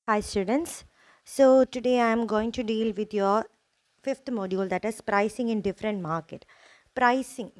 Hi students. So today I am going to deal with your fifth module, that is pricing in different market.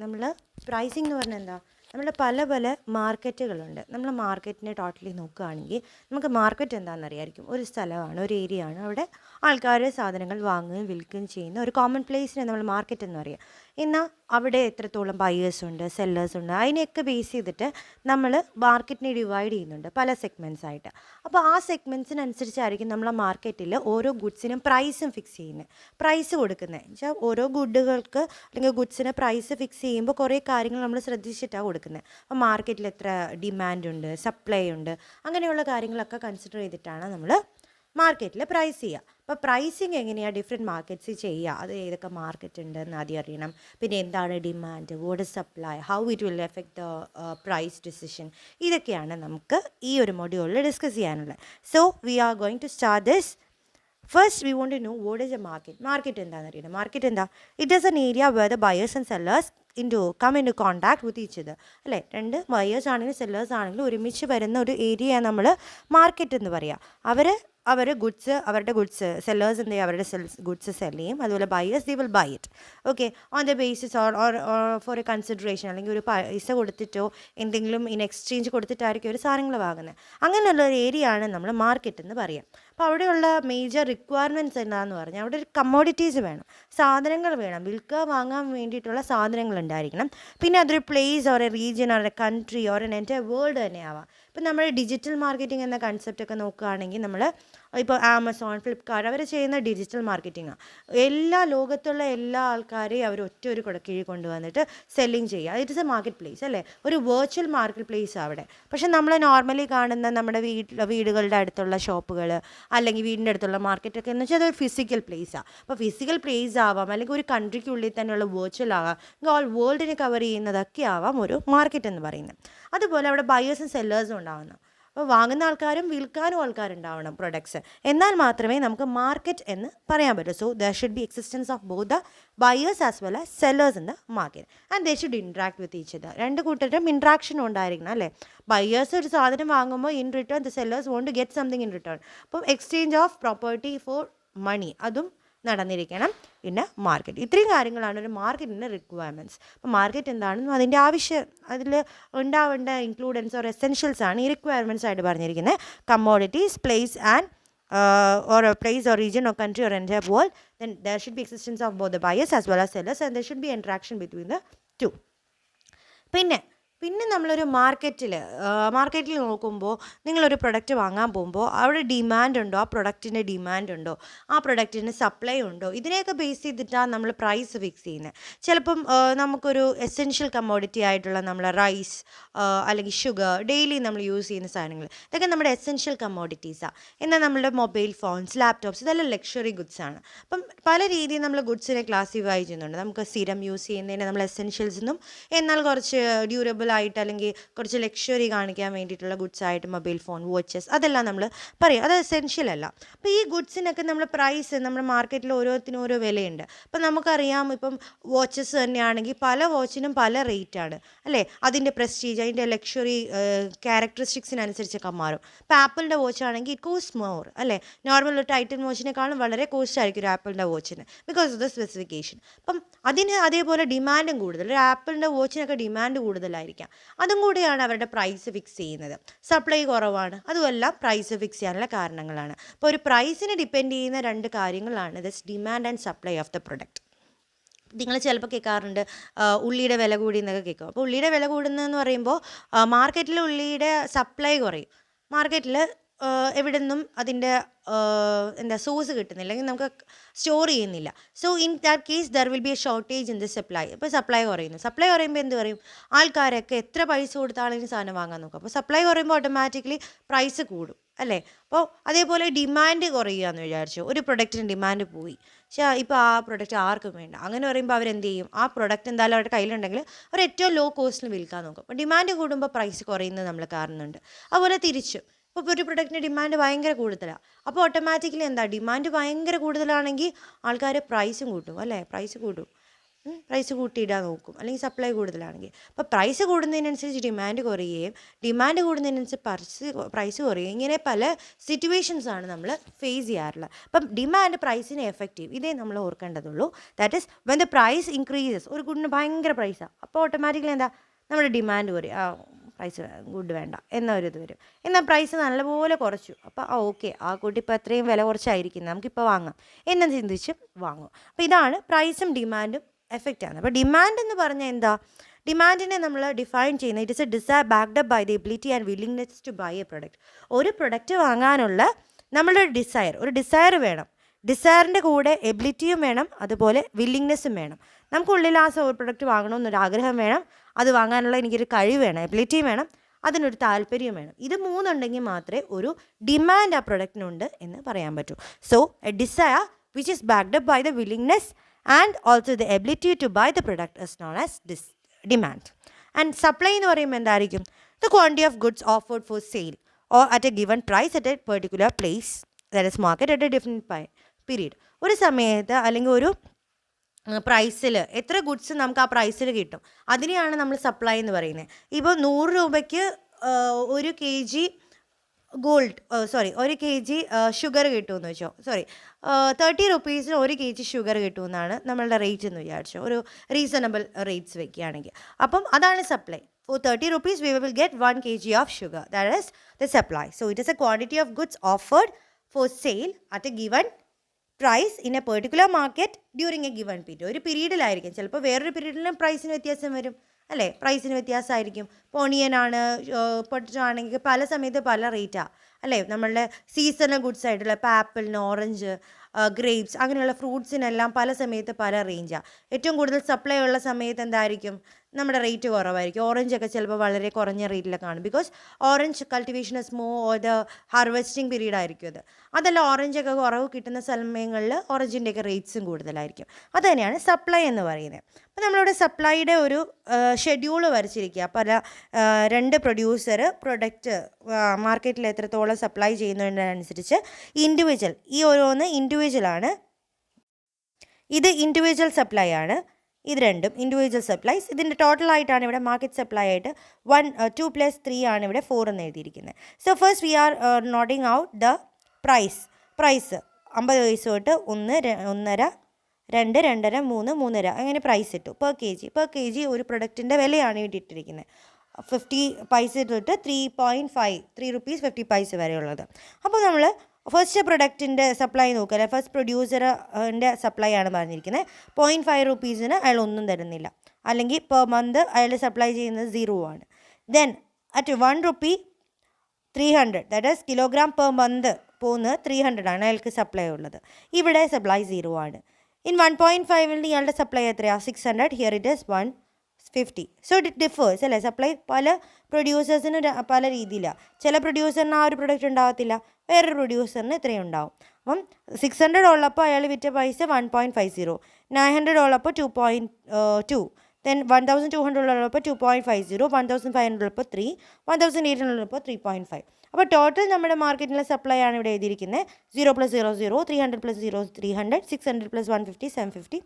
നമ്മൾ pricing എന്ന് പറഞ്ഞാൽ എന്താ, നമ്മൾ പല പല മാർക്കറ്റുകളുണ്ട്. നമ്മൾ മാർക്കറ്റിനെ ടോട്ടലി നോക്കുകയാണെങ്കിൽ നമുക്ക് മാർക്കറ്റ് എന്താണെന്ന് അറിയാമായിരിക്കും. ഒരു സ്ഥലമാണ്, ഒരു ഏരിയ ആണ്, അവിടെ ആൾക്കാർ സാധനങ്ങൾ വാങ്ങുകയും വിൽക്കുകയും ചെയ്യുന്ന ഒരു കോമൺ പ്ലേസിനെ നമ്മൾ മാർക്കറ്റ് എന്ന് പറയാം. എന്നാൽ അവിടെ എത്രത്തോളം ബയേഴ്സ് ഉണ്ട്, സെല്ലേഴ്സ് ഉണ്ട്, അതിനെയൊക്കെ ബേസ് ചെയ്തിട്ട് നമ്മൾ മാർക്കറ്റിനെ ഡിവൈഡ് ചെയ്യുന്നുണ്ട് പല സെഗ്മെൻറ്റ്സ് ആയിട്ട്. അപ്പോൾ ആ സെഗ്മെൻറ്റ്സിനനുസരിച്ചായിരിക്കും നമ്മൾ ആ മാർക്കറ്റിൽ ഓരോ ഗുഡ്സിനും പ്രൈസും ഫിക്സ് ചെയ്യുന്നത്, പ്രൈസ് കൊടുക്കുന്നത്. വെച്ചാൽ ഓരോ ഗുഡുകൾക്ക് അല്ലെങ്കിൽ ഗുഡ്സിന് പ്രൈസ് ഫിക്സ് ചെയ്യുമ്പോൾ കുറേ കാര്യങ്ങൾ നമ്മൾ ശ്രദ്ധിച്ചിട്ടാണ് കൊടുക്കുന്നത്. അപ്പോൾ മാർക്കറ്റിൽ എത്ര ഡിമാൻഡ് ഉണ്ട്, സപ്ലൈ ഉണ്ട്, അങ്ങനെയുള്ള കാര്യങ്ങളൊക്കെ കൺസിഡർ ചെയ്തിട്ടാണ് നമ്മൾ മാർക്കറ്റിൽ പ്രൈസ് ചെയ്യുക. അപ്പോൾ പ്രൈസിങ് എങ്ങനെയാണ് ഡിഫറെൻറ്റ് മാർക്കറ്റ്സ് ചെയ്യുക, അത് ഏതൊക്കെ മാർക്കറ്റ് ഉണ്ടെന്ന് ആദ്യം അറിയണം. പിന്നെ എന്താണ് demand, what is supply, how it will effect the price decision, ഇതൊക്കെയാണ് നമുക്ക് ഈ ഒരു മൊഡ്യൂളിൽ ഡിസ്കസ് ചെയ്യാനുള്ളത്. So we are going to start this. First we want to know what is a market. Market എന്താണെന്ന് അറിയണം. മാർക്കറ്റ് എന്താ? It is an area where the buyers and sellers come into contact with each other. അല്ലേ, രണ്ട് buyers ആണെങ്കിലും sellers ആണെങ്കിലും ഒരുമിച്ച് വരുന്ന ഒരു ഏരിയയാണ് നമ്മൾ മാർക്കറ്റ് എന്ന് പറയുക. അവരുടെ ഗുഡ്സ് സെല്ലേഴ്സ് എന്ത് ചെയ്യും, അവരുടെ ഗുഡ്സ് സെല് ചെയ്യും. അതുപോലെ buyers they will buy it, okay, on the basis or for a consideration, അല്ലെങ്കിൽ ഒരു പൈസ കൊടുത്തിട്ടോ എന്തെങ്കിലും ഇൻ എക്സ്ചേഞ്ച് കൊടുത്തിട്ടായിരിക്കും ഒരു സാധനങ്ങൾ വാങ്ങുന്നത്. അങ്ങനെയുള്ള ഒരു ഏരിയ ആണ് നമ്മൾ മാർക്കറ്റ് എന്ന് പറയാം. അപ്പോൾ അവിടെയുള്ള മേജർ റിക്വയർമെൻറ്റ്സ് എന്താണെന്ന് പറഞ്ഞാൽ അവിടെ ഒരു കമ്മോഡിറ്റീസ് വേണം, സാധനങ്ങൾ വേണം, വിൽക്കുക വാങ്ങാൻ വേണ്ടിയിട്ടുള്ള സാധനങ്ങൾ ഉണ്ടായിരിക്കണം. പിന്നെ അതൊരു place or A region or A country or N entire world തന്നെ ആവാം. ഇപ്പം നമ്മൾ ഡിജിറ്റൽ മാർക്കറ്റിംഗ് എന്ന കൺസെപ്റ്റൊക്കെ നോക്കുകയാണെങ്കിൽ നമ്മൾ ഇപ്പോൾ ആമസോൺ, ഫ്ലിപ്കാർട്ട് അവർ ചെയ്യുന്ന ഡിജിറ്റൽ മാർക്കറ്റിംഗാണ്. ലോകത്തുള്ള എല്ലാ ആൾക്കാരെയും അവർ ഒറ്റ ഒരു കുടക്കീഴിൽ കൊണ്ടുവന്നിട്ട് സെല്ലിങ് ചെയ്യുക. It is A market place, അല്ലേ, ഒരു വെർച്വൽ മാർക്കറ്റ് പ്ലേസ് അവിടെ. പക്ഷെ നമ്മൾ നോർമലി കാണുന്ന നമ്മുടെ വീടുകളുടെ അടുത്തുള്ള ഷോപ്പുകൾ അല്ലെങ്കിൽ വീടിൻ്റെ അടുത്തുള്ള മാർക്കറ്റൊക്കെ എന്ന് വെച്ചാൽ അതൊരു ഫിസിക്കൽ പ്ലേസാണ്. അപ്പോൾ ഫിസിക്കൽ പ്ലേസ് ആവാം, അല്ലെങ്കിൽ ഒരു കൺട്രിക്കുള്ളിൽ തന്നെയുള്ള വെർച്വൽ ആവാം, ഓൾ വേൾഡിനെ കവർ ചെയ്യുന്നതൊക്കെ ആവാം ഒരു മാർക്കറ്റ് എന്ന് പറയുന്നത്. അതുപോലെ അവിടെ ബയേഴ്സും സെല്ലേഴ്സും ഉണ്ടാവുന്നു. അപ്പോൾ വാങ്ങുന്ന ആൾക്കാരും വിൽക്കാനും ആൾക്കാരുണ്ടാവണം പ്രൊഡക്ട്സ്, എന്നാൽ മാത്രമേ നമുക്ക് മാർക്കറ്റ് എന്ന് പറയാൻ പറ്റൂ. So there should be existence of both the buyers as well as sellers in the market and they should interact with each other. രണ്ട് കൂട്ടരും ഇൻട്രാക്ഷനും ഉണ്ടായിരിക്കണം, അല്ലേ. ബയേഴ്സ് ഒരു സാധനം വാങ്ങുമ്പോൾ in return the sellers want to get something in return. അപ്പം exchange of property for money അതും നടന്നിരിക്കണം പിന്നെ മാർക്കറ്റ്. ഇത്രയും കാര്യങ്ങളാണ് ഒരു മാർക്കറ്റിൻ്റെ റിക്വയർമെൻറ്റ്സ്. അപ്പോൾ മാർക്കറ്റ് എന്താണെന്നും അതിൻ്റെ ആവശ്യം, അതിൽ ഉണ്ടാവേണ്ട ഇൻക്ലൂഡൻസ് ഓർ എസെൻഷ്യൽസ് ആണ് ഈ റിക്വയർമെൻറ്റ്സ് ആയിട്ട് പറഞ്ഞിരിക്കുന്നത്. Commodities, place and or a place or region or country or entire world, then there should be existence of both the buyers as well as sellers, and there should be interaction between the two. പിന്നെ നമ്മളൊരു മാർക്കറ്റിൽ നോക്കുമ്പോൾ, നിങ്ങളൊരു product വാങ്ങാൻ പോകുമ്പോൾ അവിടെ demand ഉണ്ടോ, ആ പ്രൊഡക്റ്റിൻ്റെ ഡിമാൻഡ് ഉണ്ടോ, ആ പ്രൊഡക്റ്റിന് സപ്ലൈ ഉണ്ടോ, ഇതിനെയൊക്കെ ബേസ് ചെയ്തിട്ടാണ് നമ്മൾ പ്രൈസ് ഫിക്സ് ചെയ്യുന്നത്. ചിലപ്പം നമുക്കൊരു എസെൻഷ്യൽ കമ്മോഡിറ്റി ആയിട്ടുള്ള നമ്മൾ റൈസ് അല്ലെങ്കിൽ ഷുഗർ, ഡെയിലി നമ്മൾ യൂസ് ചെയ്യുന്ന സാധനങ്ങൾ, ഇതൊക്കെ നമ്മുടെ എസെൻഷ്യൽ കമ്മോഡിറ്റീസാണ്. എന്നാൽ നമ്മുടെ മൊബൈൽ ഫോൺസ്, ലാപ്ടോപ്സ്, ഇതെല്ലാം ലക്ഷറി ഗുഡ്സ് ആണ്. അപ്പം പല രീതിയിൽ നമ്മൾ ഗുഡ്സിനെ ക്ലാസിഫൈ ചെയ്യുന്നുണ്ട്. നമുക്ക് സ്ഥിരം യൂസ് ചെയ്യുന്നതിന് നമ്മൾ എസെൻഷ്യൽസ് എന്നും, എന്നാൽ കുറച്ച് ഡ്യൂറബിൾ ആയിട്ട് അല്ലെങ്കിൽ കുറച്ച് ലക്ഷറി കാണിക്കാൻ വേണ്ടിയിട്ടുള്ള ഗുഡ്സ് ആയിട്ട് മൊബൈൽ ഫോൺ, വാച്ചസ്, അതെല്ലാം നമ്മൾ പറയും അത് എസെൻഷ്യൽ അല്ല. അപ്പോൾ ഈ ഗുഡ്സിനൊക്കെ നമ്മൾ പ്രൈസ് നമ്മുടെ മാർക്കറ്റിൽ ഓരോത്തിനും ഓരോ വിലയുണ്ട്. അപ്പം നമുക്കറിയാം, ഇപ്പം വാച്ചസ് തന്നെയാണെങ്കിൽ പല വാച്ചിനും പല റേറ്റാണ്, അല്ലേ. അതിൻ്റെ പ്രസ്റ്റീജ്, അതിൻ്റെ ലക്ഷറി ക്യാരക്ടറിസ്റ്റിക്സിനനുസരിച്ചൊക്കെ മാറും. ഇപ്പോൾ ആപ്പിളിൻ്റെ വാച്ച് ആണെങ്കിൽ ഇറ്റ് കോസ്റ്റ് മോർ, അല്ലേ. നോർമൽ ഒരു ടൈറ്റൻ വാച്ചിനേക്കാളും വളരെ കോസ്റ്റ് ആയിരിക്കും ഒരു ആപ്പിളിൻ്റെ വാച്ചിന്, ബിക്കോസ് ഓഫ് ദ സ്പെസിഫിക്കേഷൻ. അപ്പം അതിന് അതേപോലെ ഡിമാൻഡും കൂടുതൽ, ഒരു ആപ്പിളിൻ്റെ വാച്ചിനൊക്കെ ഡിമാൻഡ് കൂടുതലായിരിക്കാം. അതും കൂടിയാണ് അവരുടെ പ്രൈസ് ഫിക്സ് ചെയ്യുന്നത്. സപ്ലൈ കുറവാണ്, അതുമെല്ലാം പ്രൈസ് ഫിക്സ് ചെയ്യാനുള്ള കാരണങ്ങളാണ്. അപ്പോൾ ഒരു പ്രൈസിനെ ഡിപ്പെൻഡ് ചെയ്യുന്ന രണ്ട് കാര്യങ്ങളാണ് this demand and supply of the product. നിങ്ങൾ ചിലപ്പോൾ കേൾക്കാറുണ്ട് ഉള്ളിയുടെ വില കൂടി എന്നൊക്കെ കേൾക്കും. അപ്പോൾ ഉള്ളിയുടെ വില കൂടുന്നതെന്ന് പറയുമ്പോൾ മാർക്കറ്റിൽ ഉള്ളിയുടെ സപ്ലൈ കുറയും. മാർക്കറ്റിൽ എവിടെ നിന്നും അതിൻ്റെ സോഴ്സ് കിട്ടുന്നില്ല, അല്ലെങ്കിൽ നമുക്ക് സ്റ്റോർ ചെയ്യുന്നില്ല. So in that case there will be A shortage in the supply. അപ്പോൾ സപ്ലൈ കുറയുന്നു. സപ്ലൈ കുറയുമ്പോൾ എന്ത് പറയും, ആൾക്കാരൊക്കെ എത്ര പൈസ കൊടുത്താലും സാധനം വാങ്ങാൻ നോക്കും. അപ്പോൾ സപ്ലൈ കുറയുമ്പോൾ ഓട്ടോമാറ്റിക്കലി പ്രൈസ് കൂടും, അല്ലേ. അപ്പോൾ അതേപോലെ ഡിമാൻഡ് കുറയുക എന്ന് വിചാരിച്ചു, ഒരു പ്രൊഡക്റ്റിന് ഡിമാൻഡ് പോയി, പക്ഷേ ഇപ്പോൾ ആ പ്രൊഡക്റ്റ് ആർക്കും വേണ്ട. അങ്ങനെ പറയുമ്പോൾ അവരെന്ത് ചെയ്യും, ആ പ്രൊഡക്റ്റ് എന്തായാലും അവരുടെ കയ്യിലുണ്ടെങ്കിൽ അവർ ഏറ്റവും ലോ കോസ്റ്റിന് വിൽക്കാൻ നോക്കും. അപ്പോൾ ഡിമാൻഡ് കൂടുമ്പോൾ പ്രൈസ് കുറയുന്നത് നമ്മൾ കാണുന്നുണ്ട്. അതുപോലെ തിരിച്ചും, ഇപ്പോൾ ഒരു പ്രൊഡക്റ്റിന് ഡിമാൻഡ് ഭയങ്കര കൂടുതലാണ്, അപ്പോൾ ഓട്ടോമാറ്റിക്കലി എന്താ, ഡിമാൻഡ് ഭയങ്കര കൂടുതലാണെങ്കിൽ ആൾക്കാർ പ്രൈസും കൂട്ടും, അല്ലേ, പ്രൈസ് കൂട്ടും. പ്രൈസ് കൂട്ടിയിടാൻ നോക്കും, അല്ലെങ്കിൽ സപ്ലൈ കൂടുതലാണെങ്കിൽ. അപ്പോൾ പ്രൈസ് കൂടുന്നതിനനുസരിച്ച് ഡിമാൻഡ് കുറയുകയും ഡിമാൻഡ് കൂടുന്നതിനനുസരിച്ച് പ്രൈസ് കുറയുകയും, ഇങ്ങനെ പല സിറ്റുവേഷൻസാണ് നമ്മൾ ഫേസ് ചെയ്യാറുള്ളത്. അപ്പം ഡിമാൻഡ് പ്രൈസിനെ എഫക്റ്റീവ്, ഇതേ നമ്മൾ ഓർക്കേണ്ടതുള്ളൂ. That is when the price increases, ഒരു ഗുഡിന് ഭയങ്കര പ്രൈസാണ്, അപ്പോൾ ഓട്ടോമാറ്റിക്കലി എന്താ, നമ്മുടെ ഡിമാൻഡ് കുറയും. പ്രൈസ് ഗുഡ് വേണ്ട എന്നൊരിത് വരും. എന്നാൽ പ്രൈസ് നല്ലപോലെ കുറച്ചു, അപ്പോൾ ഓക്കെ, ആ കുട്ടി ഇപ്പോൾ അത്രയും വില കുറച്ചായിരിക്കും, നമുക്കിപ്പോൾ വാങ്ങാം എന്ന് ചിന്തിച്ച് വാങ്ങും. അപ്പോൾ ഇതാണ് പ്രൈസും ഡിമാൻഡും എഫക്റ്റ് ആണ്. അപ്പോൾ ഡിമാൻഡ് എന്ന് പറഞ്ഞാൽ എന്താ, ഡിമാൻഡിനെ നമ്മൾ ഡിഫൈൻ ചെയ്യുന്നത് it is a desire backed up by the ability and willingness to buy a product. ഒരു പ്രൊഡക്റ്റ് വാങ്ങാനുള്ള നമ്മളുടെ ഒരു ഡിസയർ വേണം. ഡിസയറിൻ്റെ കൂടെ എബിലിറ്റിയും വേണം, അതുപോലെ വില്ലിങ്നെസ്സും വേണം. നമുക്കുള്ളിൽ ആ പ്രൊഡക്റ്റ് വാങ്ങണമെന്നൊരു ആഗ്രഹം വേണം, അത് വാങ്ങാനുള്ള എനിക്കൊരു കഴിവ് വേണം, എബിലിറ്റിയും വേണം, അതിനൊരു താല്പര്യം വേണം. ഇത് മൂന്നുണ്ടെങ്കിൽ മാത്രമേ ഒരു ഡിമാൻഡ് ആ പ്രൊഡക്റ്റിനുണ്ട് എന്ന് പറയാൻ പറ്റൂ. So a desire which is backed up by the willingness and also the ability to buy the product is known as demand. And supply എന്ന് പറയുമ്പോൾ എന്തായിരിക്കും, the quantity of goods offered for sale or at a given price at a particular place, that is market at a different period. ഒരു സമയത്ത് അല്ലെങ്കിൽ ഒരു പ്രൈസിൽ എത്ര goods നമുക്ക് ആ പ്രൈസിൽ കിട്ടും, അതിനെയാണ് നമ്മൾ സപ്ലൈ എന്ന് പറയുന്നത്. ഇപ്പോൾ 100 രൂപയ്ക്ക് ഒരു കെ ജി ഒരു കെ ജി ഷുഗർ കിട്ടുമെന്ന് വെച്ചോ, 30 റുപ്പീസിന് ഒരു കെ ജി ഷുഗർ കിട്ടുമെന്നാണ് നമ്മളുടെ റേറ്റ് എന്ന് വിചാരിച്ചോ, ഒരു റീസണബിൾ റേറ്റ്സ് വെക്കുകയാണെങ്കിൽ. അപ്പം അതാണ് supply. For 30 rupees we will get 1 kg of sugar, that is the supply. So it is a quantity of goods offered for sale at a given price in a particular market during a given period. ഒരു പീരീഡിലായിരിക്കും, ചിലപ്പോൾ വേറൊരു പീരീഡിലും പ്രൈസിന് വ്യത്യാസം വരും അല്ലേ, പ്രൈസിന് വ്യത്യാസമായിരിക്കും. ഇപ്പോൾ ഒണിയനാണ്, പൊട്ടറ്റോ ആണെങ്കിൽ പല സമയത്ത് പല റേറ്റാണ് അല്ലേ. നമ്മളുടെ സീസണൽ ഗുഡ്സ് ആയിട്ടുള്ള ഇപ്പോൾ ആപ്പിളിന്, ഓറഞ്ച്, ഗ്രേപ്സ്, അങ്ങനെയുള്ള ഫ്രൂട്ട്സിനെല്ലാം പല സമയത്ത് പല റേഞ്ചാണ്. ഏറ്റവും കൂടുതൽ സപ്ലൈ ഉള്ള സമയത്ത് എന്തായിരിക്കും, നമ്മുടെ റേറ്റ് കുറവായിരിക്കും. ഓറഞ്ചൊക്കെ ചിലപ്പോൾ വളരെ കുറഞ്ഞ റേറ്റിലൊക്കെ കാണും, because orange cultivation is more the harvesting period ആയിരിക്കും അതല്ല. ഓറഞ്ചൊക്കെ കുറവ് കിട്ടുന്ന സമയങ്ങളിൽ ഓറഞ്ചിൻ്റെയൊക്കെ റേറ്റ്സും കൂടുതലായിരിക്കും. അത് തന്നെയാണ് സപ്ലൈ എന്ന് പറയുന്നത്. അപ്പോൾ നമ്മളിവിടെ സപ്ലൈയുടെ ഒരു ഷെഡ്യൂൾ വരച്ചിരിക്കുക. പല രണ്ട് പ്രൊഡ്യൂസർ പ്രൊഡക്റ്റ് മാർക്കറ്റിൽ എത്രത്തോളം സപ്ലൈ ചെയ്യുന്നതിനനുസരിച്ച് ഇൻഡിവിജ്വൽ, ഈ ഓരോന്ന് ഇൻഡിവിജ്വലാണ്, ഇത് ഇൻഡിവിജ്വൽ സപ്ലൈ ആണ്. ഇത് രണ്ടും ഇൻഡിവിജ്വൽ സപ്ലൈസ്. ഇതിൻ്റെ ടോട്ടലായിട്ടാണ് ഇവിടെ മാർക്കറ്റ് സപ്ലൈ ആയിട്ട് 2 + 3 ആണ് ഇവിടെ 4 എന്ന് എഴുതിയിരിക്കുന്നത്. So first we are noting out the price 50 paisa തൊട്ട് 1, 1.5, 2, 2.5, 3, 3.5 അങ്ങനെ പ്രൈസ് ഇട്ടു പെർ കെ ജി. ഒരു പ്രൊഡക്റ്റിൻ്റെ വിലയാണ് ഇവിടെ ഇട്ടിരിക്കുന്നത്. 50 പൈസ തൊട്ട് 3 rupees 50 പൈസ വരെയുള്ളത്. അപ്പോൾ നമ്മൾ ഫസ്റ്റ് പ്രൊഡക്റ്റിൻ്റെ സപ്ലൈ നോക്കുക, അല്ലെ ഫസ്റ്റ് പ്രൊഡ്യൂസറിൻ്റെ സപ്ലൈ ആണ് പറഞ്ഞിരിക്കുന്നത്. 0.5 റുപ്പീസിന് അയാൾ ഒന്നും തരുന്നില്ല, അല്ലെങ്കിൽ പെർ മന്ത് അയാൾ സപ്ലൈ ചെയ്യുന്നത് 0 ആണ്. Then at 1 rupee 300, that is kilogram per month പോകുന്നത് 300 ആണ് അയാൾക്ക് സപ്ലൈ ഉള്ളത്. ഇവിടെ സപ്ലൈ 0 ആണ്. ഇൻ 1.5 ഇയാളുടെ സപ്ലൈ എത്രയാണ്, 600. Here it is 150. So it differs അല്ലേ. സപ്ലൈ പല പ്രൊഡ്യൂസേഴ്സിന് പല രീതിയിലാണ്. ചില പ്രൊഡ്യൂസറിന് ആ ഒരു പ്രൊഡക്റ്റ് ഉണ്ടാകത്തില്ല, വേറൊരു പ്രൊഡ്യൂസറിന് ഇത്രയും ഉണ്ടാവും. അപ്പം 600 ഉള്ളപ്പോൾ അയാൾ വിറ്റ പൈസ 1.50, 900 ഉള്ളപ്പോൾ 2.2, ദെൻ 1200 ഉള്ളപ്പോൾ 2.50, 1500 ഉള്ളപ്പോൾ 3, 1800 ഉള്ളപ്പോൾ 3.5. അപ്പോൾ ടോട്ടൽ നമ്മുടെ മാർക്കറ്റിലെ സപ്ലൈ ആണ് ഇവിടെ എഴുതിയിരിക്കുന്നത്. 0 + 0 0, 300 + 0 300, 600 + 150 750,